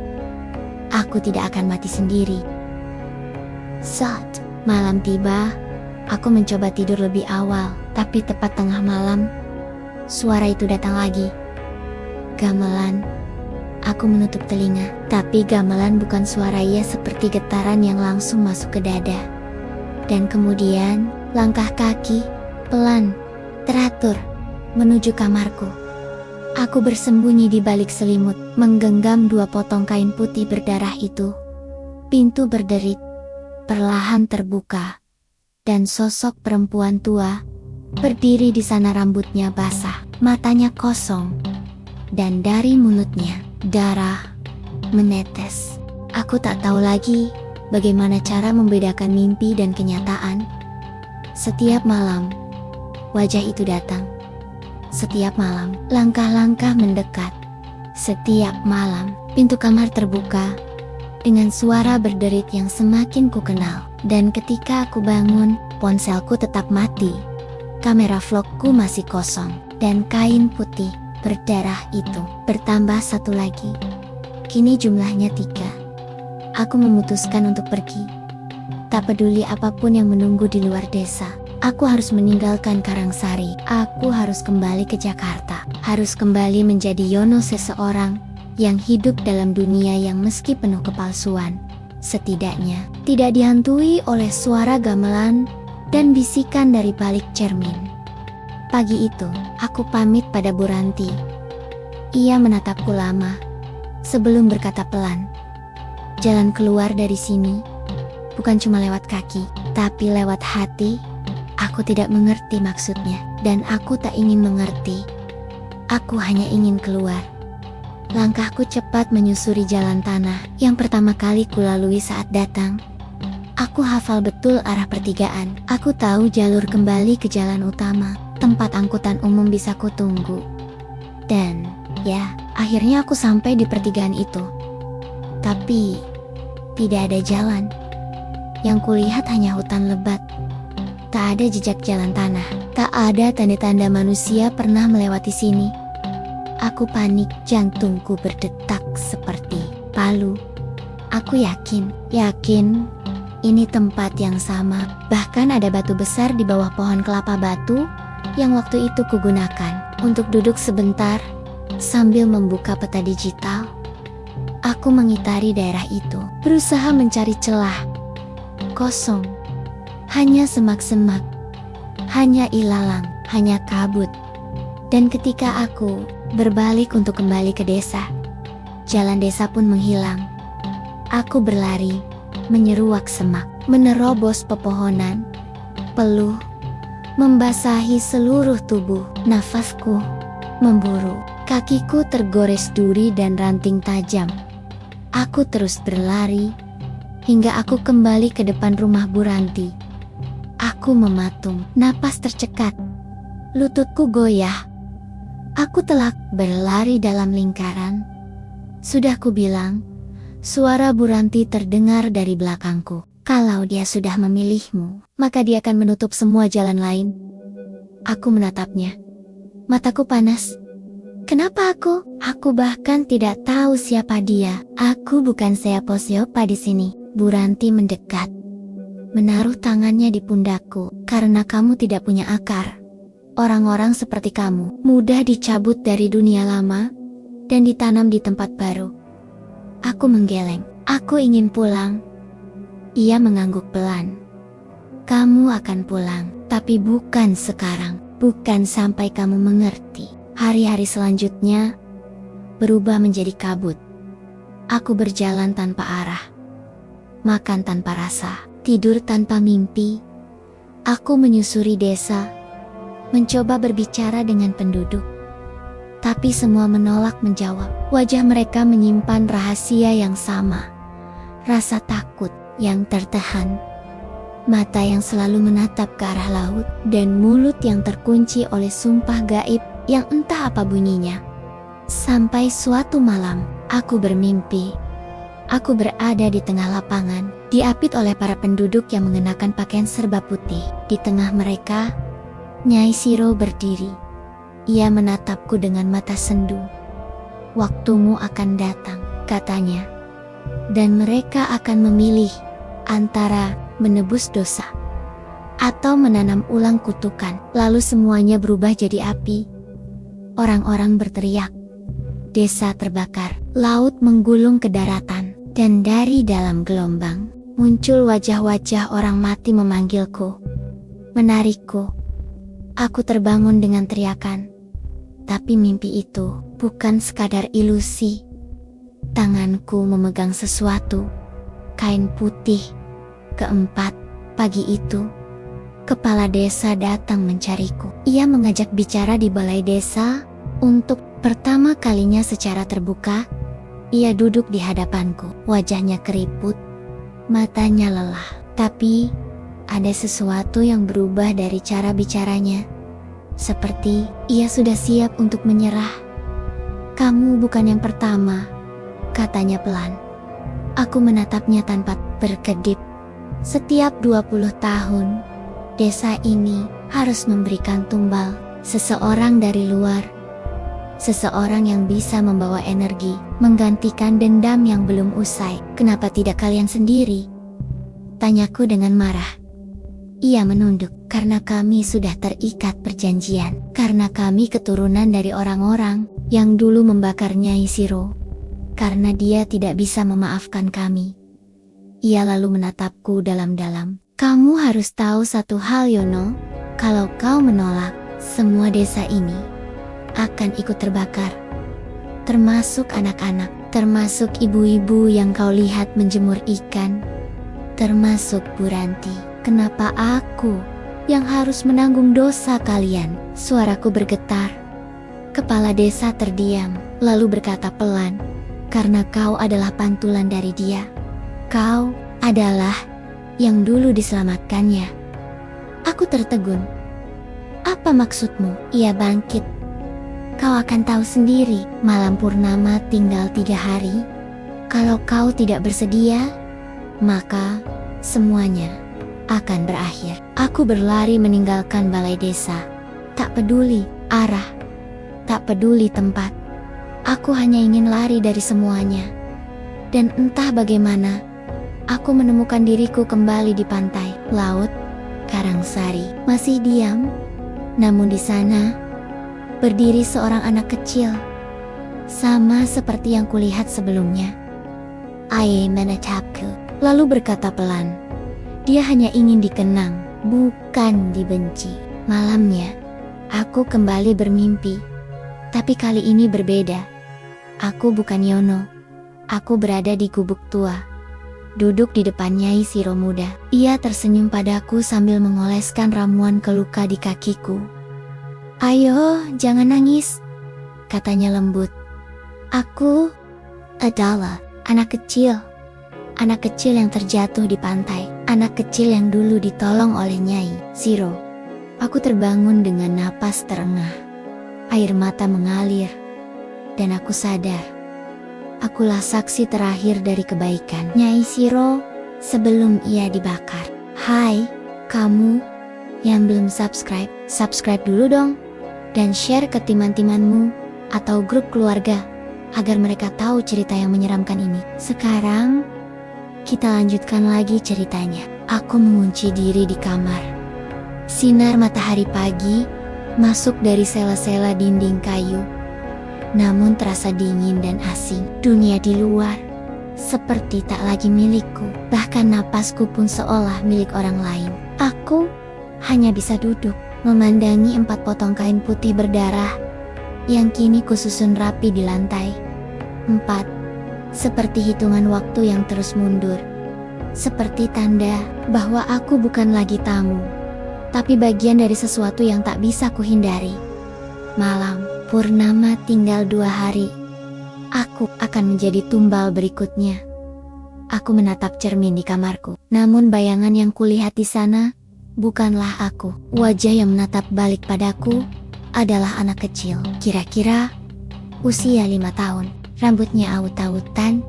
Speaker 1: Aku tidak akan mati sendiri. Saat malam tiba, aku mencoba tidur lebih awal, tapi tepat tengah malam, suara itu datang lagi. Gamelan. Aku menutup telinga, tapi gamelan bukan suara ia seperti getaran yang langsung masuk ke dada. Dan kemudian, langkah kaki, pelan, teratur, menuju kamarku. Aku bersembunyi di balik selimut, menggenggam 2 potong kain putih berdarah itu. Pintu berderit, perlahan terbuka. dan sosok perempuan tua berdiri di sana, rambutnya basah, matanya kosong, dan dari mulutnya darah menetes. Aku tak tahu lagi bagaimana cara membedakan mimpi dan kenyataan. Setiap malam, wajah itu datang. Setiap malam, langkah-langkah mendekat. Setiap malam, pintu kamar terbuka dengan suara berderit yang semakin ku kenal. Dan ketika aku bangun, ponselku tetap mati. Kamera vlogku masih kosong, dan kain putih berdarah itu bertambah satu lagi. Kini jumlahnya 3. Aku memutuskan untuk pergi. Tak peduli apapun yang menunggu di luar desa. Aku harus meninggalkan Karangsari. Aku harus kembali ke Jakarta. Harus kembali menjadi Yono, seseorang yang hidup dalam dunia yang meski penuh kepalsuan, setidaknya tidak dihantui oleh suara gamelan dan bisikan dari balik cermin. Pagi itu, aku pamit pada Bu Ranti. Ia menatapku lama sebelum berkata pelan, "Jalan keluar dari sini bukan cuma lewat kaki, tapi lewat hati." Aku tidak mengerti maksudnya, dan aku tak ingin mengerti. Aku hanya ingin keluar. Langkahku cepat menyusuri jalan tanah yang pertama kali kulalui saat datang. Aku hafal betul arah pertigaan. Aku tahu jalur kembali ke jalan utama, tempat angkutan umum bisa kutunggu. Dan, ya, akhirnya aku sampai di pertigaan itu. Tapi, tidak ada jalan. Yang kulihat hanya hutan lebat. Tak ada jejak jalan tanah. Tak ada tanda-tanda manusia pernah melewati sini. Aku panik, jantungku berdetak seperti palu. Aku yakin ini tempat yang sama. Bahkan ada batu besar di bawah pohon kelapa batu yang waktu itu kugunakan untuk duduk sebentar sambil membuka peta digital. Aku mengitari daerah itu, berusaha mencari celah. Kosong. Hanya semak-semak, hanya ilalang, hanya kabut. Dan ketika aku berbalik untuk kembali ke desa, jalan desa pun menghilang. Aku berlari, menyeruak semak, menerobos pepohonan, peluh membasahi seluruh tubuh. Nafasku memburu, kakiku tergores duri dan ranting tajam. Aku terus berlari hingga aku kembali ke depan rumah Bu Ranti. Aku mematung, napas tercekat, lututku goyah. Aku telak berlari dalam lingkaran. Sudah kubilang, suara Bu Ranti terdengar dari belakangku. Kalau dia sudah memilihmu, maka dia akan menutup semua jalan lain. Aku menatapnya. Mataku panas. Kenapa aku? Aku bahkan tidak tahu siapa dia. Aku bukan siapa-siapa di sini. Bu Ranti mendekat, menaruh tangannya di pundakku. Karena kamu tidak punya akar. Orang-orang seperti kamu mudah dicabut dari dunia lama dan ditanam di tempat baru. Aku menggeleng. Aku ingin pulang. Ia mengangguk pelan. Kamu akan pulang, tapi bukan sekarang. Bukan sampai kamu mengerti. Hari-hari selanjutnya berubah menjadi kabut. Aku berjalan tanpa arah, makan tanpa rasa, tidur tanpa mimpi. Aku menyusuri desa, mencoba berbicara dengan penduduk. Tapi semua menolak menjawab. Wajah mereka menyimpan rahasia yang sama. Rasa takut yang tertahan. Mata yang selalu menatap ke arah laut. Dan mulut yang terkunci oleh sumpah gaib yang entah apa bunyinya. Sampai suatu malam, aku bermimpi. Aku berada di tengah lapangan, diapit oleh para penduduk yang mengenakan pakaian serba putih. Di tengah mereka, Nyai Siro berdiri. Ia menatapku dengan mata sendu. Waktumu akan datang, katanya. Dan mereka akan memilih antara menebus dosa atau menanam ulang kutukan. Lalu semuanya berubah jadi api. Orang-orang berteriak. Desa terbakar, laut menggulung ke daratan. Dan dari dalam gelombang, muncul wajah-wajah orang mati memanggilku, menarikku. Aku terbangun dengan teriakan. Tapi mimpi itu bukan sekadar ilusi. Tanganku memegang sesuatu, kain putih. Keempat, pagi itu, kepala desa datang mencariku. Ia mengajak bicara di balai desa. Untuk pertama kalinya secara terbuka, ia duduk di hadapanku. Wajahnya keriput, matanya lelah. Tapi ada sesuatu yang berubah dari cara bicaranya. Seperti ia sudah siap untuk menyerah. "Kamu bukan yang pertama," katanya pelan. Aku menatapnya tanpa berkedip. Setiap 20 tahun, desa ini harus memberikan tumbal seseorang dari luar. Seseorang yang bisa membawa energi, menggantikan dendam yang belum usai. "Kenapa tidak kalian sendiri?" tanyaku dengan marah. Ia menunduk. "Karena kami sudah terikat perjanjian. Karena kami keturunan dari orang-orang yang dulu membakar Nyai Shiro. Karena dia tidak bisa memaafkan kami." Ia lalu menatapku dalam-dalam. "Kamu harus tahu satu hal, Yono. Kalau kau menolak, semua desa ini akan ikut terbakar. Termasuk anak-anak, termasuk ibu-ibu yang kau lihat menjemur ikan, termasuk Bu Ranti. Kenapa aku yang harus menanggung dosa kalian?" Suaraku bergetar. Kepala desa terdiam, lalu berkata pelan, "Karena kau adalah pantulan dari dia. Kau adalah yang dulu diselamatkannya." Aku tertegun. "Apa maksudmu?" Ia bangkit. "Kau akan tahu sendiri, malam purnama tinggal 3 hari. Kalau kau tidak bersedia, maka semuanya akan berakhir." Aku berlari meninggalkan balai desa. Tak peduli arah, tak peduli tempat. Aku hanya ingin lari dari semuanya. Dan entah bagaimana, aku menemukan diriku kembali di pantai. Laut Karangsari masih diam, namun di sana berdiri seorang anak kecil, sama seperti yang kulihat sebelumnya. "Aye menatapku," lalu berkata pelan. Dia hanya ingin dikenang, bukan dibenci. Malamnya, aku kembali bermimpi. Tapi kali ini berbeda. Aku bukan Yono. Aku berada di gubuk tua, duduk di depan Nyai Shiro muda. Ia tersenyum padaku sambil mengoleskan ramuan ke luka di kakiku. "Ayo, jangan nangis," katanya lembut. "Aku adalah anak kecil. Anak kecil yang terjatuh di pantai. Anak kecil yang dulu ditolong oleh Nyai Shiro." Aku terbangun dengan napas terengah. Air mata mengalir. Dan aku sadar, akulah saksi terakhir dari kebaikan Nyai Shiro sebelum ia dibakar. Hai, kamu yang belum subscribe, subscribe dulu dong. Dan share ke teman-temanmu atau grup keluarga agar mereka tahu cerita yang menyeramkan ini. Sekarang kita lanjutkan lagi ceritanya. Aku mengunci diri di kamar. Sinar matahari pagi masuk dari sela-sela dinding kayu, namun terasa dingin dan asing. Dunia di luar seperti tak lagi milikku. Bahkan napasku pun seolah milik orang lain. Aku hanya bisa duduk, memandangi 4 potong kain putih berdarah yang kini kususun rapi di lantai. 4. Seperti hitungan waktu yang terus mundur. Seperti tanda bahwa aku bukan lagi tamu, tapi bagian dari sesuatu yang tak bisa kuhindari. Malam purnama tinggal 2 hari. Aku akan menjadi tumbal berikutnya. Aku menatap cermin di kamarku. Namun bayangan yang kulihat di sana bukanlah aku. Wajah yang menatap balik padaku adalah anak kecil. Kira-kira usia 5 tahun. Rambutnya awut-awutan,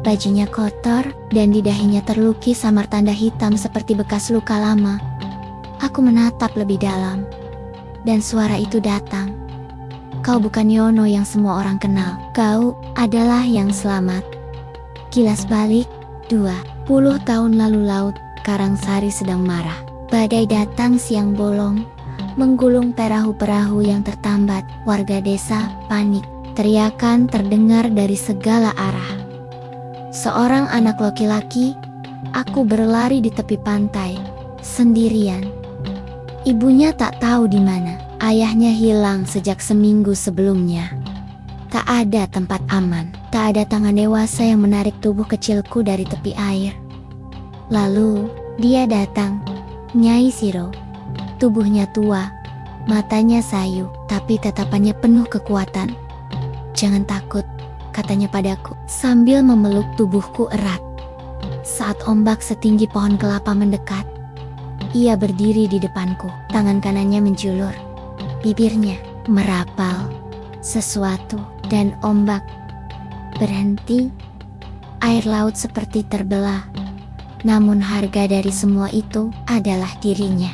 Speaker 1: bajunya kotor, dan di dahinya terlukis samar tanda hitam seperti bekas luka lama. Aku menatap lebih dalam, dan suara itu datang. "Kau bukan Yono yang semua orang kenal. Kau adalah yang selamat." Kilas balik, 20 tahun lalu Laut Karangsari sedang marah. Badai datang siang bolong, menggulung perahu-perahu yang tertambat. Warga desa panik. Teriakan terdengar dari segala arah. Seorang anak laki-laki, aku berlari di tepi pantai, sendirian. Ibunya tak tahu di mana. Ayahnya hilang sejak seminggu sebelumnya. Tak ada tempat aman. Tak ada tangan dewasa yang menarik tubuh kecilku dari tepi air. Lalu, dia datang. Nyai Shiro. Tubuhnya tua, matanya sayu, tapi tatapannya penuh kekuatan. "Jangan takut," katanya padaku, sambil memeluk tubuhku erat. Saat ombak setinggi pohon kelapa mendekat, ia berdiri di depanku, tangan kanannya menjulur, bibirnya merapal sesuatu, dan ombak berhenti. Air laut seperti terbelah, namun harga dari semua itu adalah dirinya.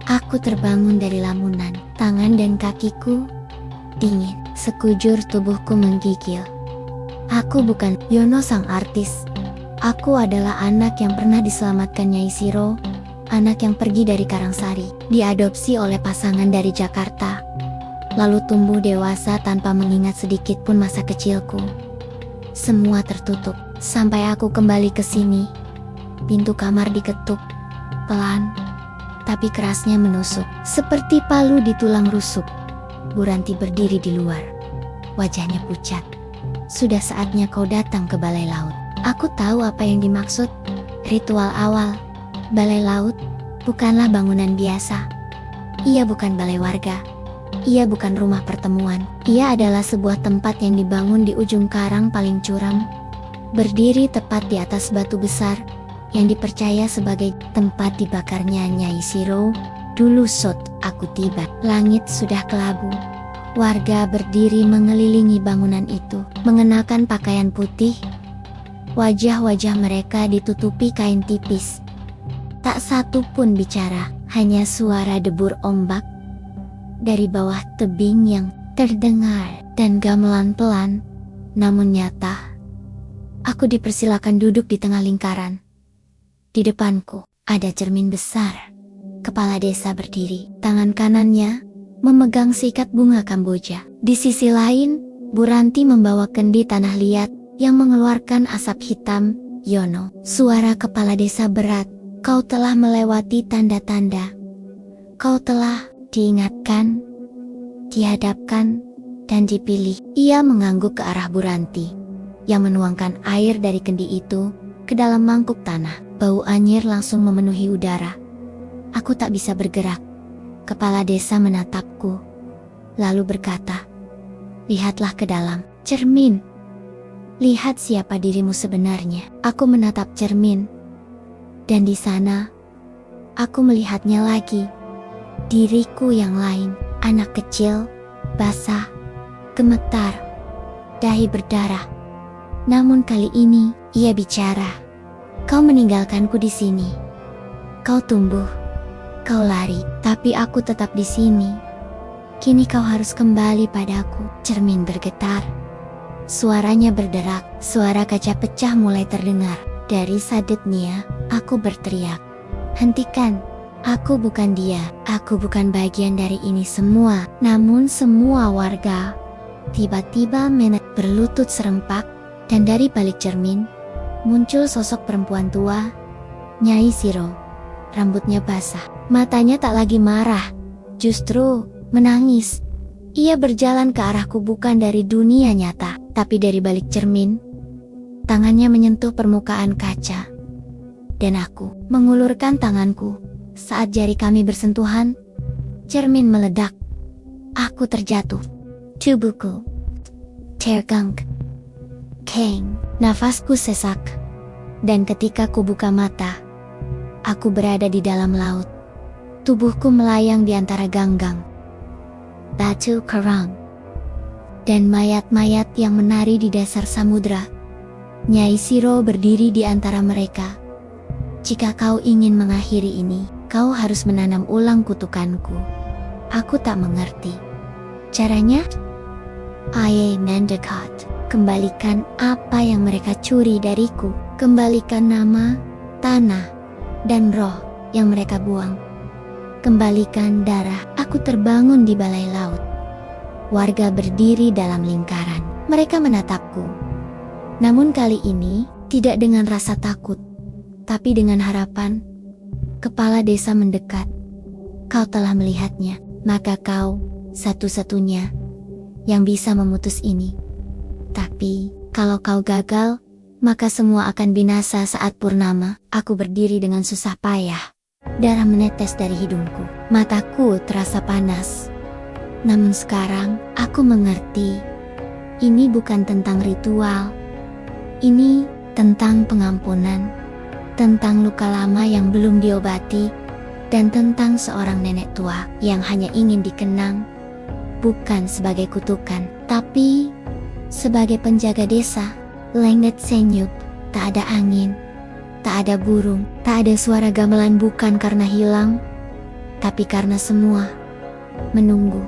Speaker 1: Aku terbangun dari lamunan, tangan dan kakiku dingin, sekujur tubuhku menggigil. Aku bukan Yono sang artis. Aku adalah anak yang pernah diselamatkan Nyai Shiro, anak yang pergi dari Karangsari, diadopsi oleh pasangan dari Jakarta, lalu tumbuh dewasa tanpa mengingat sedikit pun masa kecilku. Semua tertutup, sampai aku kembali ke sini. Pintu kamar diketuk, pelan, tapi kerasnya menusuk, seperti palu di tulang rusuk. Bu Ranti berdiri di luar, wajahnya pucat. "Sudah saatnya kau datang ke balai laut." Aku tahu apa yang dimaksud. Ritual awal. Balai laut bukanlah bangunan biasa. Ia bukan balai warga. Ia bukan rumah pertemuan. Ia adalah sebuah tempat yang dibangun di ujung karang paling curam, berdiri tepat di atas batu besar, yang dipercaya sebagai tempat dibakarnya Nyai Shiro. Dulu saat aku tiba, langit sudah kelabu. Warga berdiri mengelilingi bangunan itu, mengenakan pakaian putih. Wajah-wajah mereka ditutupi kain tipis. Tak satu pun bicara, hanya suara debur ombak dari bawah tebing yang terdengar dan gamelan pelan, namun nyata. Aku dipersilakan duduk di tengah lingkaran. Di depanku ada cermin besar. Kepala desa berdiri, tangan kanannya memegang sikat bunga kamboja. Di sisi lain, Bu Ranti membawa kendi tanah liat yang mengeluarkan asap hitam. "Yono," suara kepala desa berat, "kau telah melewati tanda-tanda. Kau telah diingatkan, dihadapkan, dan dipilih." Ia mengangguk ke arah Bu Ranti, yang menuangkan air dari kendi itu ke dalam mangkuk tanah. Bau anyir langsung memenuhi udara. Aku tak bisa bergerak. Kepala desa menatapku, lalu berkata, "Lihatlah ke dalam cermin. Lihat siapa dirimu sebenarnya." Aku menatap cermin, dan di sana aku melihatnya lagi. Diriku yang lain, anak kecil, basah, gemetar, dahi berdarah. Namun kali ini, ia bicara. "Kau meninggalkanku di sini. Kau tumbuh, kau lari, tapi aku tetap di sini. Kini kau harus kembali padaku." Cermin bergetar. Suaranya berderak, suara kaca pecah mulai terdengar. Dari sadetnya, aku berteriak, "Hentikan! Aku bukan dia, aku bukan bagian dari ini semua." Namun semua warga tiba-tiba berlutut serempak, dan dari balik cermin muncul sosok perempuan tua, Nyai Shiro. Rambutnya basah, matanya tak lagi marah, justru menangis. Ia berjalan ke arahku bukan dari dunia nyata, tapi dari balik cermin. Tangannya menyentuh permukaan kaca, dan aku mengulurkan tanganku. Saat jari kami bersentuhan, cermin meledak. Aku terjatuh. Tubuhku tergangg. Keng, nafasku sesak. Dan ketika ku buka mata, aku berada di dalam laut. Tubuhku melayang di antara ganggang, batu karang, dan mayat-mayat yang menari di dasar samudra. Nyai Shiro berdiri di antara mereka. "Jika kau ingin mengakhiri ini, kau harus menanam ulang kutukanku." Aku tak mengerti caranya. "Aye mendekat, kembalikan apa yang mereka curi dariku. Kembalikan nama, tanah, dan roh yang mereka buang. Kembalikan darah." Aku terbangun di balai laut. Warga berdiri dalam lingkaran. Mereka menatapku. Namun kali ini, tidak dengan rasa takut, tapi dengan harapan. Kepala desa mendekat. "Kau telah melihatnya, maka kau satu-satunya yang bisa memutus ini. Tapi, kalau kau gagal, maka semua akan binasa saat purnama." Aku berdiri dengan susah payah. Darah menetes dari hidungku. Mataku terasa panas. Namun sekarang, aku mengerti. Ini bukan tentang ritual. Ini tentang pengampunan. Tentang luka lama yang belum diobati. Dan tentang seorang nenek tua yang hanya ingin dikenang. Bukan sebagai kutukan, tapi sebagai penjaga desa. Lenglet senyum, tak ada angin, tak ada burung, tak ada suara gamelan, bukan karena hilang, tapi karena semua menunggu.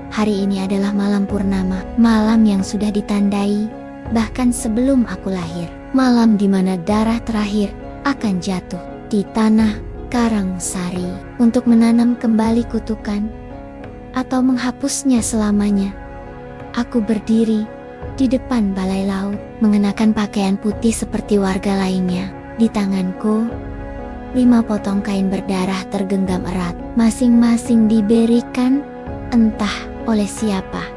Speaker 1: Hari ini adalah malam purnama, malam yang sudah ditandai, bahkan sebelum aku lahir. Malam di mana darah terakhir akan jatuh di tanah Karangsari untuk menanam kembali kutukan atau menghapusnya selamanya. Aku berdiri di depan balai laut, mengenakan pakaian putih seperti warga lainnya. Di tanganku, 5 potong kain berdarah tergenggam erat, masing-masing diberikan entah oleh siapa.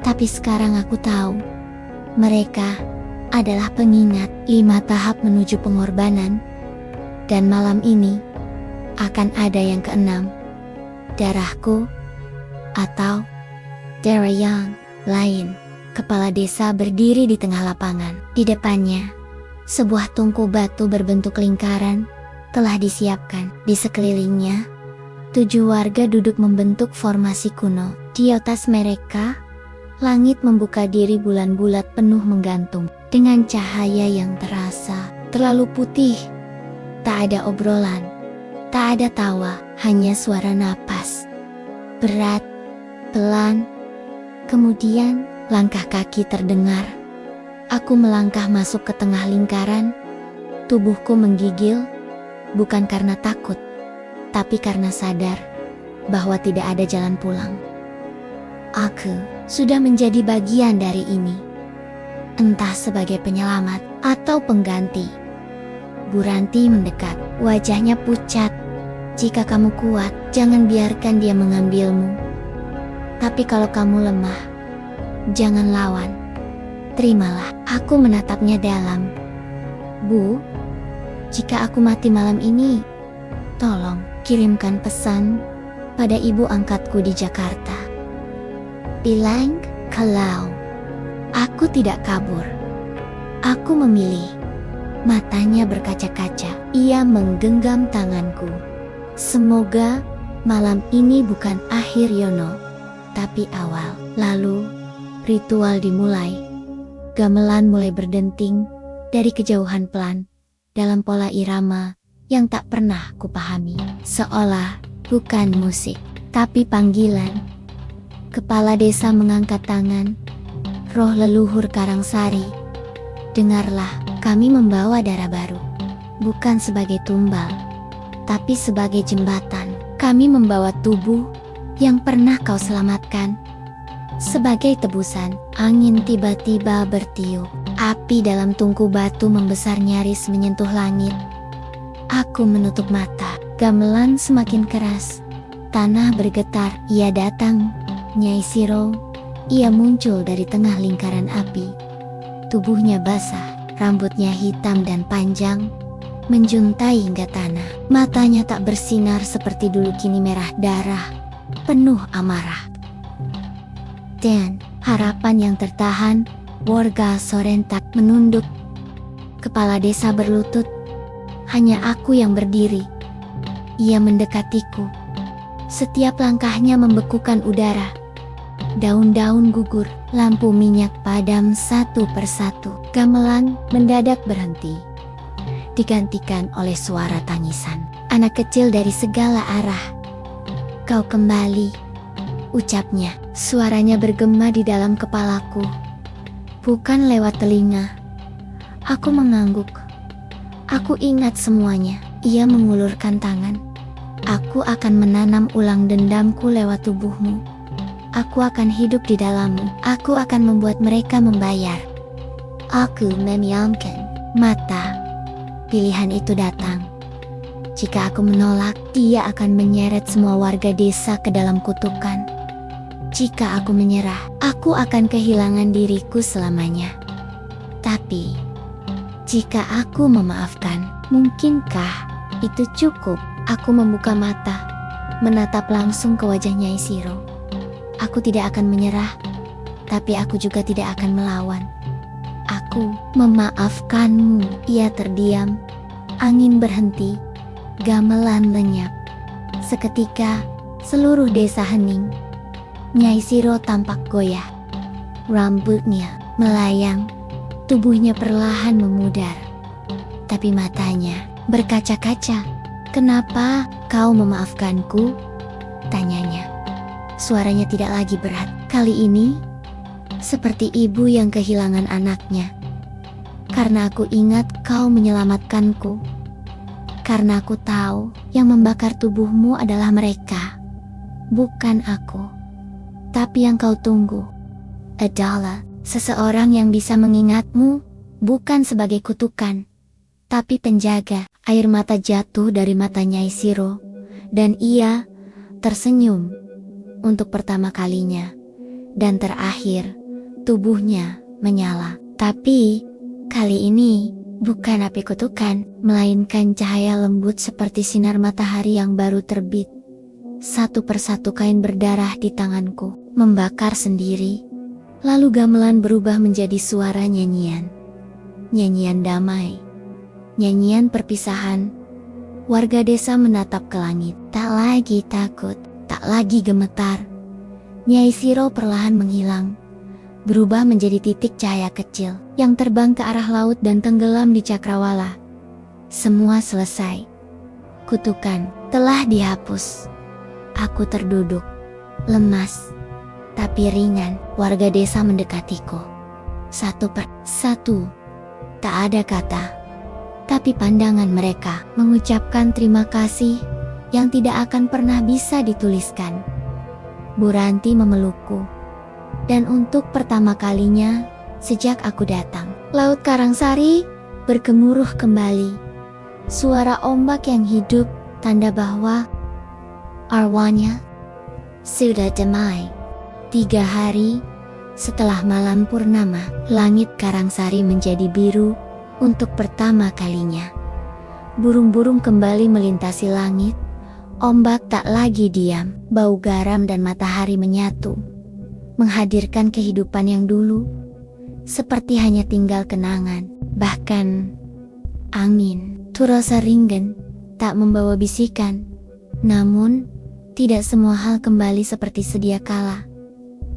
Speaker 1: Tapi sekarang aku tahu, mereka adalah pengingat 5 tahap menuju pengorbanan. Dan malam ini, akan ada yang ke-6. Darahku, atau darah yang lain. Kepala desa berdiri di tengah lapangan. Di depannya, sebuah tungku batu berbentuk lingkaran telah disiapkan. Di sekelilingnya, 7 warga duduk membentuk formasi kuno. Di atas mereka, langit membuka diri bulan bulat penuh menggantung. Dengan cahaya yang terasa terlalu putih. Tak ada obrolan, tak ada tawa, hanya suara napas. Berat, pelan, kemudian langkah kaki terdengar. Aku melangkah masuk ke tengah lingkaran. Tubuhku menggigil, bukan karena takut, tapi karena sadar bahwa tidak ada jalan pulang. Aku sudah menjadi bagian dari ini, entah sebagai penyelamat atau pengganti. Bu Ranti mendekat, wajahnya pucat. Jika kamu kuat, jangan biarkan dia mengambilmu. Tapi kalau kamu lemah, jangan lawan. Terimalah. Aku menatapnya dalam. Bu, jika aku mati malam ini, tolong kirimkan pesan pada ibu angkatku di Jakarta. Bilang kalau aku tidak kabur. Aku memilih. Matanya berkaca-kaca. Ia menggenggam tanganku. Semoga malam ini bukan akhir Yono, tapi awal. Lalu ritual dimulai. Gamelan mulai berdenting dari kejauhan pelan, dalam pola irama yang tak pernah kupahami. Seolah bukan musik, tapi panggilan. Kepala desa mengangkat tangan. Roh leluhur Karangsari, dengarlah, kami membawa darah baru. Bukan sebagai tumbal, tapi sebagai jembatan. Kami membawa tubuh yang pernah kau selamatkan. Sebagai tebusan, angin tiba-tiba bertiup. Api dalam tungku batu membesar nyaris menyentuh langit. Aku menutup mata. Gamelan semakin keras. Tanah bergetar. Ia datang. Nyai Siro. Ia muncul dari tengah lingkaran api. Tubuhnya basah. Rambutnya hitam dan panjang, menjuntai hingga tanah. Matanya tak bersinar seperti dulu, kini merah darah, penuh amarah. Dan harapan yang tertahan, warga Sorentak menunduk. Kepala desa berlutut. Hanya aku yang berdiri. Ia mendekatiku. Setiap langkahnya membekukan udara. Daun-daun gugur, lampu minyak padam satu persatu. Gamelan mendadak berhenti, digantikan oleh suara tangisan anak kecil dari segala arah. Kau kembali, ucapnya. Suaranya bergema di dalam kepalaku, bukan lewat telinga. Aku mengangguk. Aku ingat semuanya. Ia mengulurkan tangan. Aku akan menanam ulang dendamku lewat tubuhmu. Aku akan hidup di dalammu. Aku akan membuat mereka membayar. Aku memiliki mata. Pilihan itu datang. Jika aku menolak, dia akan menyeret semua warga desa ke dalam kutukan. Jika aku menyerah, aku akan kehilangan diriku selamanya. Tapi, jika aku memaafkan, mungkinkah itu cukup? Aku membuka mata. menatap langsung ke wajah Nyai Shiro. Aku tidak akan menyerah, tapi aku juga tidak akan melawan. Aku memaafkanmu. Ia terdiam. Angin berhenti. Gamelan lenyap. Seketika, seluruh desa hening. Nyai Shiro tampak goyah. Rambutnya melayang. Tubuhnya perlahan memudar. Tapi matanya berkaca-kaca. "Kenapa kau memaafkanku?" tanyanya. Suaranya tidak lagi berat. Kali ini, seperti ibu yang kehilangan anaknya. "Karena aku ingat kau menyelamatkanku. Karena aku tahu yang membakar tubuhmu adalah mereka. Bukan aku. Tapi yang kau tunggu adalah seseorang yang bisa mengingatmu, bukan sebagai kutukan, tapi penjaga." Air mata jatuh dari mata Nyai Shiro, dan ia tersenyum untuk pertama kalinya. Dan terakhir, tubuhnya menyala. Tapi kali ini bukan api kutukan, melainkan cahaya lembut seperti sinar matahari yang baru terbit. Satu persatu kain berdarah di tanganku membakar sendiri. Lalu gamelan berubah menjadi suara nyanyian. Nyanyian damai. Nyanyian perpisahan. Warga desa menatap ke langit. Tak lagi takut, tak lagi gemetar. Nyai Shiro perlahan menghilang, berubah menjadi titik cahaya kecil yang terbang ke arah laut dan tenggelam di cakrawala. Semua selesai. Kutukan telah dihapus. Aku terduduk, lemas, tapi ringan. Warga desa mendekatiku. Satu per satu. Tak ada kata, tapi pandangan mereka mengucapkan terima kasih yang tidak akan pernah bisa dituliskan. Bu Ranti memelukku, dan untuk pertama kalinya sejak aku datang, Laut Karangsari bergemuruh kembali. Suara ombak yang hidup, tanda bahwa arwahnya sudah damai. 3 hari setelah malam purnama, langit Karangsari menjadi biru untuk pertama kalinya. Burung-burung kembali melintasi langit. Ombak tak lagi diam. Bau garam dan matahari menyatu, menghadirkan kehidupan yang dulu seperti hanya tinggal kenangan. Bahkan angin Turasa Ringen tak membawa bisikan. Namun tidak semua hal kembali seperti sedia kala,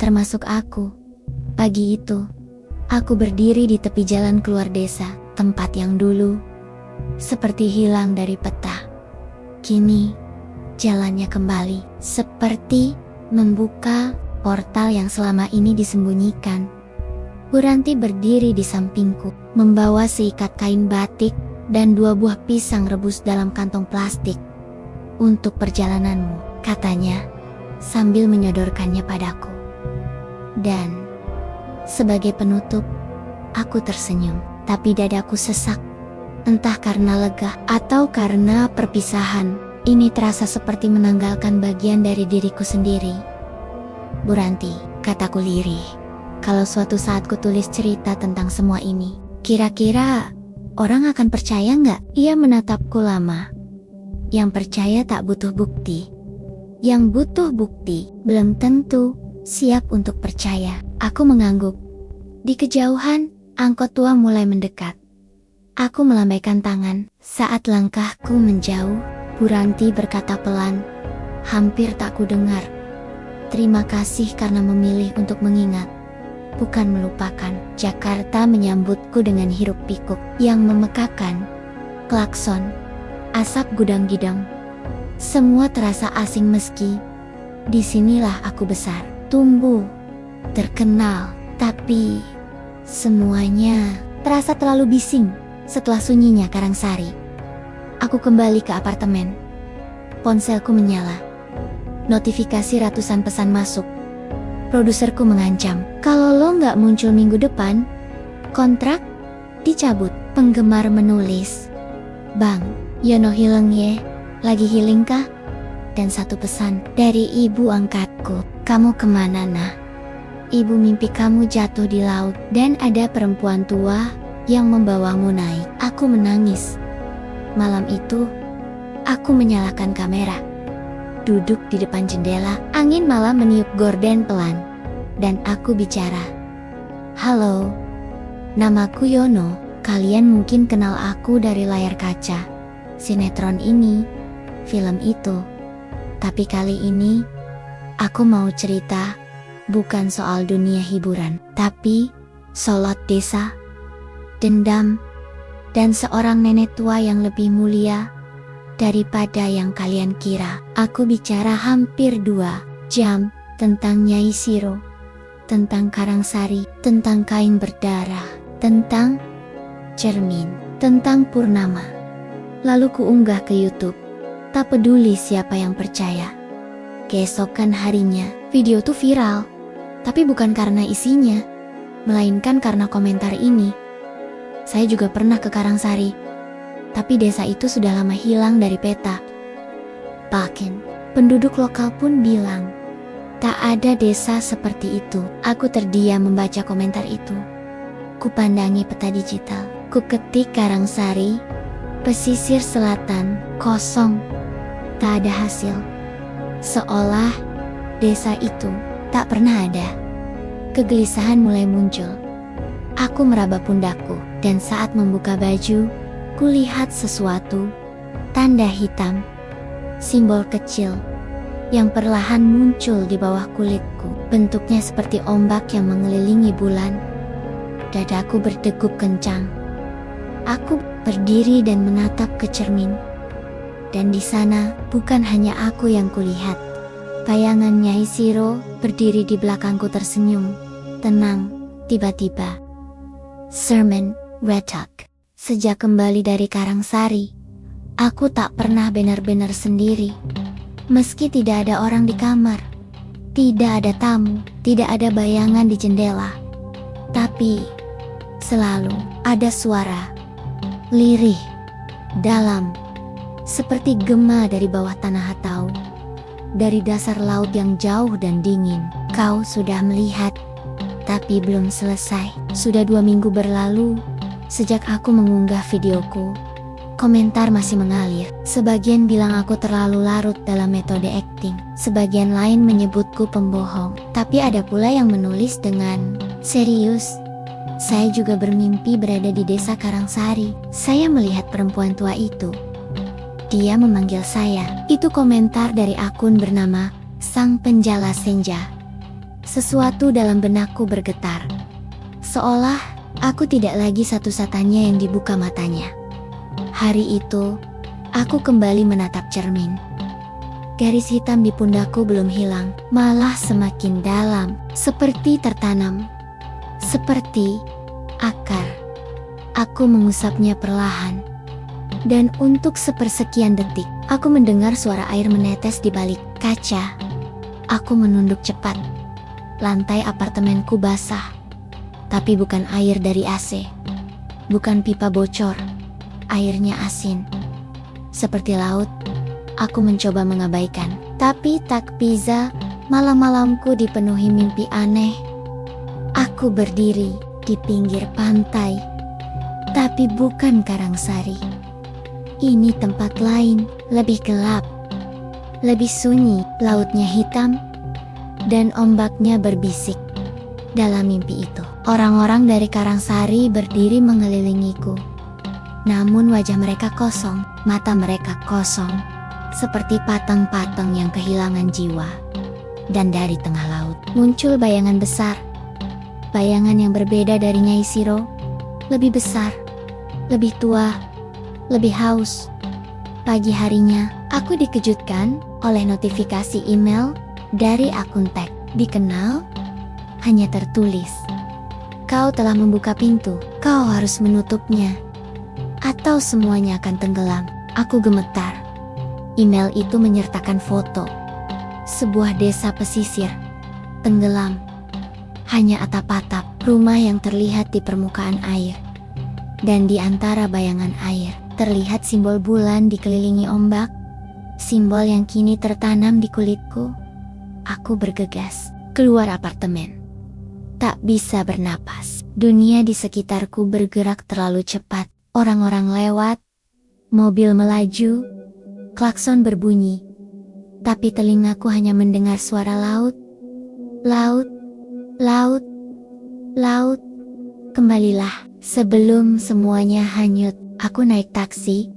Speaker 1: termasuk aku. Pagi itu aku berdiri di tepi jalan keluar desa, tempat yang dulu seperti hilang dari peta. Kini jalannya kembali, seperti membuka portal yang selama ini disembunyikan. Bu Ranti berdiri di sampingku, membawa seikat kain batik dan 2 buah pisang rebus dalam kantong plastik. "Untuk perjalananmu," katanya, sambil menyodorkannya padaku. Dan sebagai penutup, aku tersenyum, tapi dadaku sesak. Entah karena lega atau karena perpisahan, ini terasa seperti menanggalkan bagian dari diriku sendiri. "Bu Ranti," kataku lirih, "kalau suatu saat ku tulis cerita tentang semua ini, kira-kira orang akan percaya nggak?" Ia menatapku lama. Yang percaya tak butuh bukti. Yang butuh bukti belum tentu siap untuk percaya. Aku mengangguk. Di kejauhan, angkot tua mulai mendekat. Aku melambaikan tangan. Saat langkahku menjauh, Bu Ranti berkata pelan, hampir tak kudengar, "Terima kasih karena memilih untuk mengingat, bukan melupakan." Jakarta menyambutku dengan hiruk pikuk yang memekakan. Klakson, asap gudang-gidang, semua terasa asing meski disinilah aku besar, tumbuh, terkenal. Tapi semuanya terasa terlalu bising setelah sunyinya Karangsari. Aku kembali ke apartemen. Ponselku menyala. Notifikasi ratusan pesan masuk. Produserku mengancam, "Kalau lo nggak muncul minggu depan, kontrak dicabut." Penggemar menulis, "Bang, Yono hileng ye, lagi healing kah?" Dan satu pesan dari ibu angkatku, "Kamu kemana nah? Ibu mimpi kamu jatuh di laut dan ada perempuan tua yang membawamu naik." Aku menangis. Malam itu, aku menyalakan kamera. duduk di depan jendela. Angin malam meniup gorden pelan. Dan aku bicara. Halo, namaku Yono. Kalian mungkin kenal aku dari layar kaca, sinetron ini, film itu. Tapi kali ini, aku mau cerita, bukan soal dunia hiburan, tapi solot desa, dendam, dan seorang nenek tua yang lebih mulia daripada yang kalian kira. Aku bicara hampir 2 jam tentang Nyai Siro, tentang Karangsari, tentang kain berdarah, tentang cermin, tentang Purnama. Lalu kuunggah ke YouTube. Tak peduli siapa yang percaya. Keesokan harinya, video tuh viral. Tapi bukan karena isinya, melainkan karena komentar ini. Saya juga pernah ke Karangsari, tapi desa itu sudah lama hilang dari peta. Bahkan, penduduk lokal pun bilang, tak ada desa seperti itu. Aku terdiam membaca komentar itu. Kupandangi peta digital. Ku ketik Karangsari, pesisir selatan, kosong. Tak ada hasil. Seolah desa itu tak pernah ada. Kegelisahan mulai muncul. Aku meraba pundakku, dan saat membuka baju, kulihat sesuatu, tanda hitam, simbol kecil, yang perlahan muncul di bawah kulitku. Bentuknya seperti ombak yang mengelilingi bulan. Dadaku berdegup kencang. Aku berdiri dan menatap ke cermin. Dan di sana bukan hanya aku yang kulihat. Bayangan Nyai Siro berdiri di belakangku tersenyum, tenang, tiba-tiba. Sermon, Retak. Sejak kembali dari Karangsari, aku tak pernah benar-benar sendiri. Meski tidak ada orang di kamar, tidak ada tamu, tidak ada bayangan di jendela. Tapi, selalu ada suara. Lirih, dalam, seperti gema dari bawah tanah Hatau, dari dasar laut yang jauh dan dingin. Kau sudah melihat, tapi belum selesai. Sudah 2 minggu berlalu, sejak aku mengunggah videoku. Komentar masih mengalir. Sebagian bilang aku terlalu larut dalam metode acting. Sebagian lain menyebutku pembohong. Tapi ada pula yang menulis dengan serius. Saya juga bermimpi berada di desa Karangsari. Saya melihat perempuan tua itu. Dia memanggil saya. Itu komentar dari akun bernama Sang Penjala Senja. Sesuatu dalam benakku bergetar. Seolah aku tidak lagi satu-satunya yang dibuka matanya. Hari itu, aku kembali menatap cermin. Garis hitam di pundakku belum hilang, malah semakin dalam, seperti tertanam. Seperti akar. Aku mengusapnya perlahan. Dan untuk sepersekian detik, aku mendengar suara air menetes di balik kaca. Aku menunduk cepat. Lantai apartemenku basah. Tapi bukan air dari AC. Bukan pipa bocor. Airnya asin. Seperti laut, aku mencoba mengabaikan. Tapi tak bisa, malam-malamku dipenuhi mimpi aneh. Aku berdiri di pinggir pantai, tapi bukan Karangsari. Ini tempat lain, lebih gelap, lebih sunyi, lautnya hitam, dan ombaknya berbisik. Dalam mimpi itu, orang-orang dari Karangsari berdiri mengelilingiku. Namun wajah mereka kosong, mata mereka kosong, seperti patang-patang yang kehilangan jiwa. Dan dari tengah laut, muncul bayangan besar. Bayangan yang berbeda dari Nyai Siro, lebih besar, lebih tua, lebih haus. Pagi harinya, aku dikejutkan oleh notifikasi email dari akun tag. Dikenal, hanya tertulis, "Kau telah membuka pintu, kau harus menutupnya, atau semuanya akan tenggelam." Aku gemetar. Email itu menyertakan foto sebuah desa pesisir, tenggelam. Hanya atap-atap, rumah yang terlihat di permukaan air. Dan di antara bayangan air, terlihat simbol bulan dikelilingi ombak. Simbol yang kini tertanam di kulitku. Aku bergegas keluar apartemen. Tak bisa bernapas. Dunia di sekitarku bergerak terlalu cepat. Orang-orang lewat, mobil melaju, klakson berbunyi. Tapi telingaku hanya mendengar suara laut, laut, laut, laut. Kembalilah. Sebelum semuanya hanyut, aku naik taksi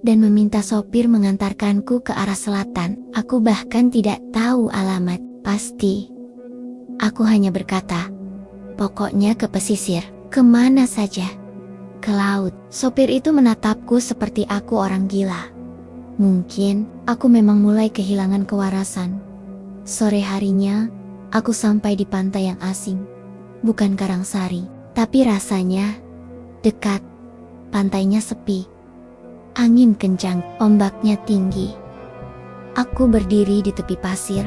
Speaker 1: dan meminta sopir mengantarkanku ke arah selatan. Aku bahkan tidak tahu alamat pasti. Aku hanya berkata, pokoknya ke pesisir. Kemana saja? Ke laut. Sopir itu menatapku seperti aku orang gila. Mungkin aku memang mulai kehilangan kewarasan. Sore harinya, aku sampai di pantai yang asing. Bukan Karangsari, tapi rasanya dekat. Pantainya sepi. Angin kencang, ombaknya tinggi. Aku berdiri di tepi pasir,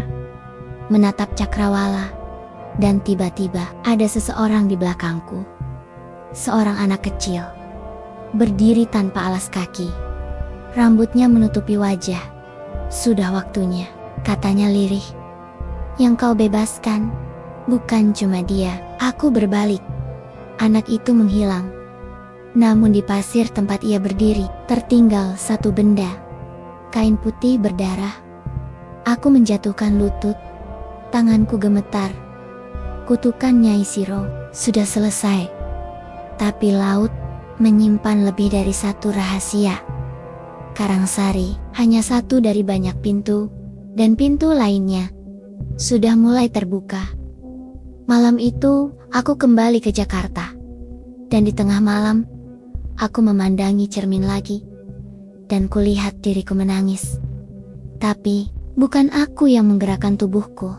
Speaker 1: menatap cakrawala, dan tiba-tiba ada seseorang di belakangku. Seorang anak kecil, berdiri tanpa alas kaki. Rambutnya menutupi wajah. Sudah waktunya, katanya lirih. Yang kau bebaskan, bukan cuma dia. Aku berbalik. Anak itu menghilang. Namun di pasir tempat ia berdiri, tertinggal satu benda. Kain putih berdarah. Aku menjatuhkan lutut. Tanganku gemetar. Kutukan Nyai Shiro sudah selesai. Tapi laut menyimpan lebih dari satu rahasia. Karangsari hanya satu dari banyak pintu, dan pintu lainnya sudah mulai terbuka. Malam itu, aku kembali ke Jakarta. Dan di tengah malam, aku memandangi cermin lagi. Dan kulihat diriku menangis. Tapi, bukan aku yang menggerakkan tubuhku.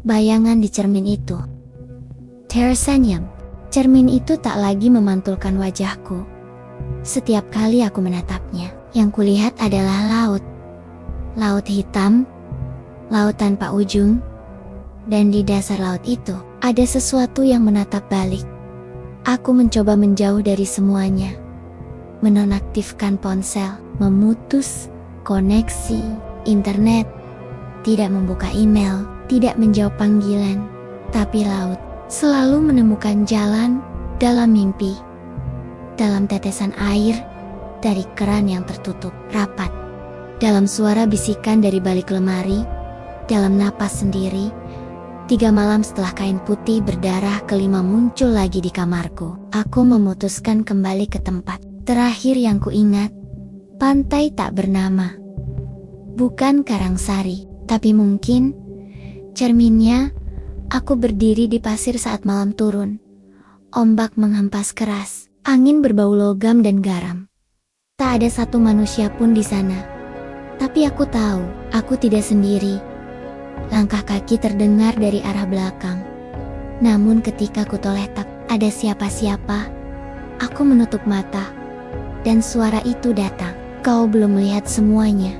Speaker 1: Bayangan di cermin itu tersenyum. Cermin itu tak lagi memantulkan wajahku. Setiap kali aku menatapnya, yang kulihat adalah laut. Laut hitam, laut tanpa ujung, dan di dasar laut itu, ada sesuatu yang menatap balik. Aku mencoba menjauh dari semuanya. Menonaktifkan ponsel, memutus koneksi internet, tidak membuka email, tidak menjawab panggilan. Tapi laut selalu menemukan jalan dalam mimpi. Dalam tetesan air, dari keran yang tertutup rapat, dalam suara bisikan dari balik lemari, dalam napas sendiri. 3 malam setelah kain putih berdarah kelima muncul lagi di kamarku, aku memutuskan kembali ke tempat terakhir yang kuingat, pantai tak bernama. Bukan Karangsari, tapi mungkin cerminnya. Aku berdiri di pasir saat malam turun. Ombak menghempas keras, angin berbau logam dan garam. Tak ada satu manusia pun di sana. Tapi aku tahu, aku tidak sendiri. Langkah kaki terdengar dari arah belakang. Namun ketika ku toleh tak ada siapa-siapa, aku menutup mata. Dan suara itu datang. Kau belum melihat semuanya.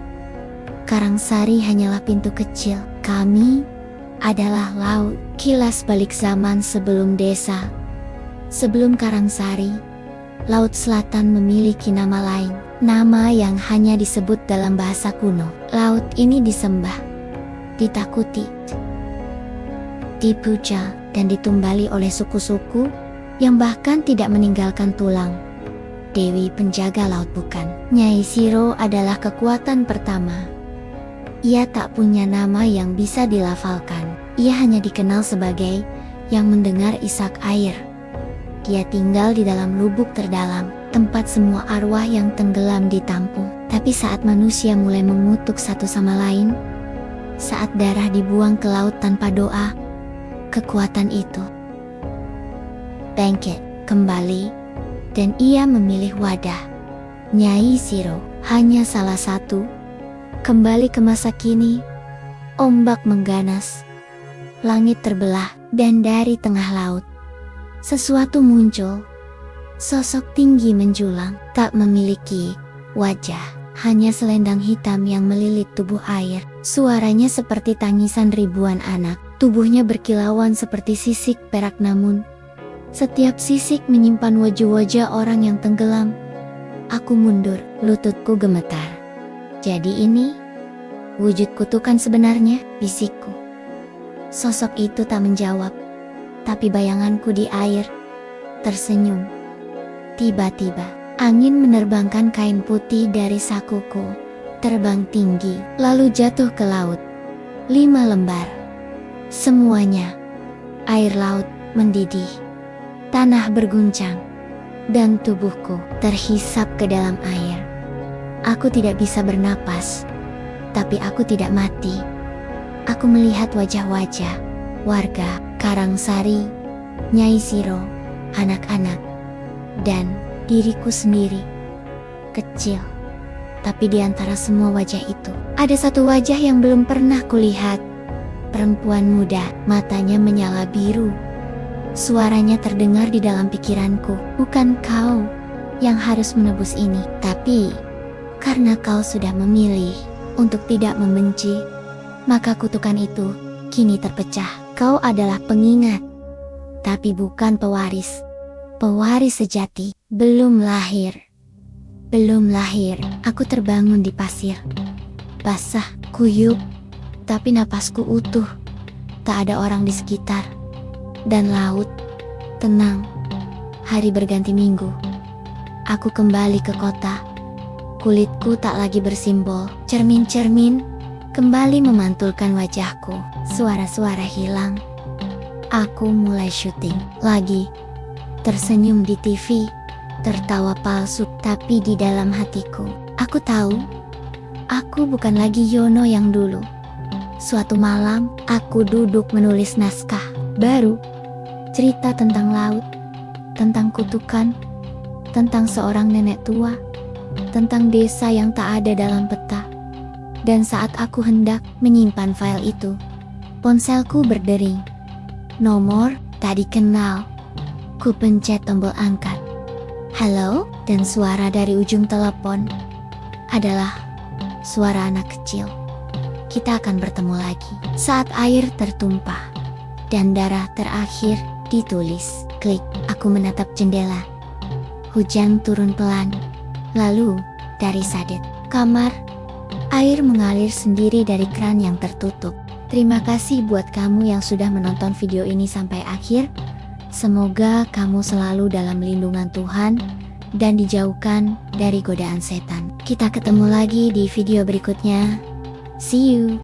Speaker 1: Karangsari hanyalah pintu kecil. Kami adalah laut. Kilas balik zaman sebelum desa. Sebelum Karangsari, Laut Selatan memiliki nama lain. Nama yang hanya disebut dalam bahasa kuno. Laut ini disembah, ditakuti, dipuja, dan ditumbali oleh suku-suku yang bahkan tidak meninggalkan tulang. Dewi penjaga laut bukan. Nyai Shiro adalah kekuatan pertama. Ia tak punya nama yang bisa dilafalkan. Ia hanya dikenal sebagai yang mendengar isak air. Dia tinggal di dalam lubuk terdalam, tempat semua arwah yang tenggelam ditampung. Tapi saat manusia mulai mengutuk satu sama lain, saat darah dibuang ke laut tanpa doa, kekuatan itu bangkit kembali, dan ia memilih wadah. Nyai Shiro hanya salah satu. Kembali ke masa kini, ombak mengganas, langit terbelah, dan dari tengah laut, sesuatu muncul. Sosok tinggi menjulang, tak memiliki wajah, hanya selendang hitam yang melilit tubuh air. Suaranya seperti tangisan ribuan anak, tubuhnya berkilauan seperti sisik perak, namun setiap sisik menyimpan wajah-wajah orang yang tenggelam. Aku mundur, lututku gemetar. Jadi ini wujud kutukan sebenarnya, bisikku. Sosok itu tak menjawab, tapi bayanganku di air tersenyum. Tiba-tiba, angin menerbangkan kain putih dari sakuku. terbang tinggi, lalu jatuh ke laut. 5 lembar. Semuanya. Air laut mendidih. Tanah berguncang. Dan tubuhku terhisap ke dalam air. Aku tidak bisa bernapas. Tapi aku tidak mati. Aku melihat wajah-wajah warga Karangsari, Nyai Siro, anak-anak, dan diriku sendiri. Kecil. Tapi di antara semua wajah itu, ada satu wajah yang belum pernah kulihat. Perempuan muda, matanya menyala biru. Suaranya terdengar di dalam pikiranku. Bukan kau yang harus menebus ini, tapi karena kau sudah memilih untuk tidak membenci, maka kutukan itu kini terpecah. Kau adalah pengingat, tapi bukan pewaris. Pewaris sejati belum lahir. Belum lahir. Aku terbangun di pasir. Basah, kuyup, tapi napasku utuh. Tak ada orang di sekitar. Dan laut tenang. Hari berganti minggu. Aku kembali ke kota. Kulitku tak lagi bersimbol. Cermin-cermin kembali memantulkan wajahku. Suara-suara hilang. Aku mulai syuting lagi. Tersenyum di TV. Tertawa palsu, tapi di dalam hatiku, aku tahu, aku bukan lagi Yono yang dulu. Suatu malam, aku duduk menulis naskah baru. Cerita tentang laut, tentang kutukan, tentang seorang nenek tua, tentang desa yang tak ada dalam peta. Dan saat aku hendak menyimpan file itu, ponselku berdering. Nomor tak dikenal. Ku pencet tombol angkat. Halo, dan suara dari ujung telepon adalah suara anak kecil. Kita akan bertemu lagi saat air tertumpah dan darah terakhir ditulis. Klik, aku menatap jendela. Hujan turun pelan. Lalu, dari sadet kamar, air mengalir sendiri dari keran yang tertutup. Terima kasih buat kamu yang sudah menonton video ini sampai akhir. Semoga kamu selalu dalam lindungan Tuhan dan dijauhkan dari godaan setan. Kita ketemu lagi di video berikutnya. See you.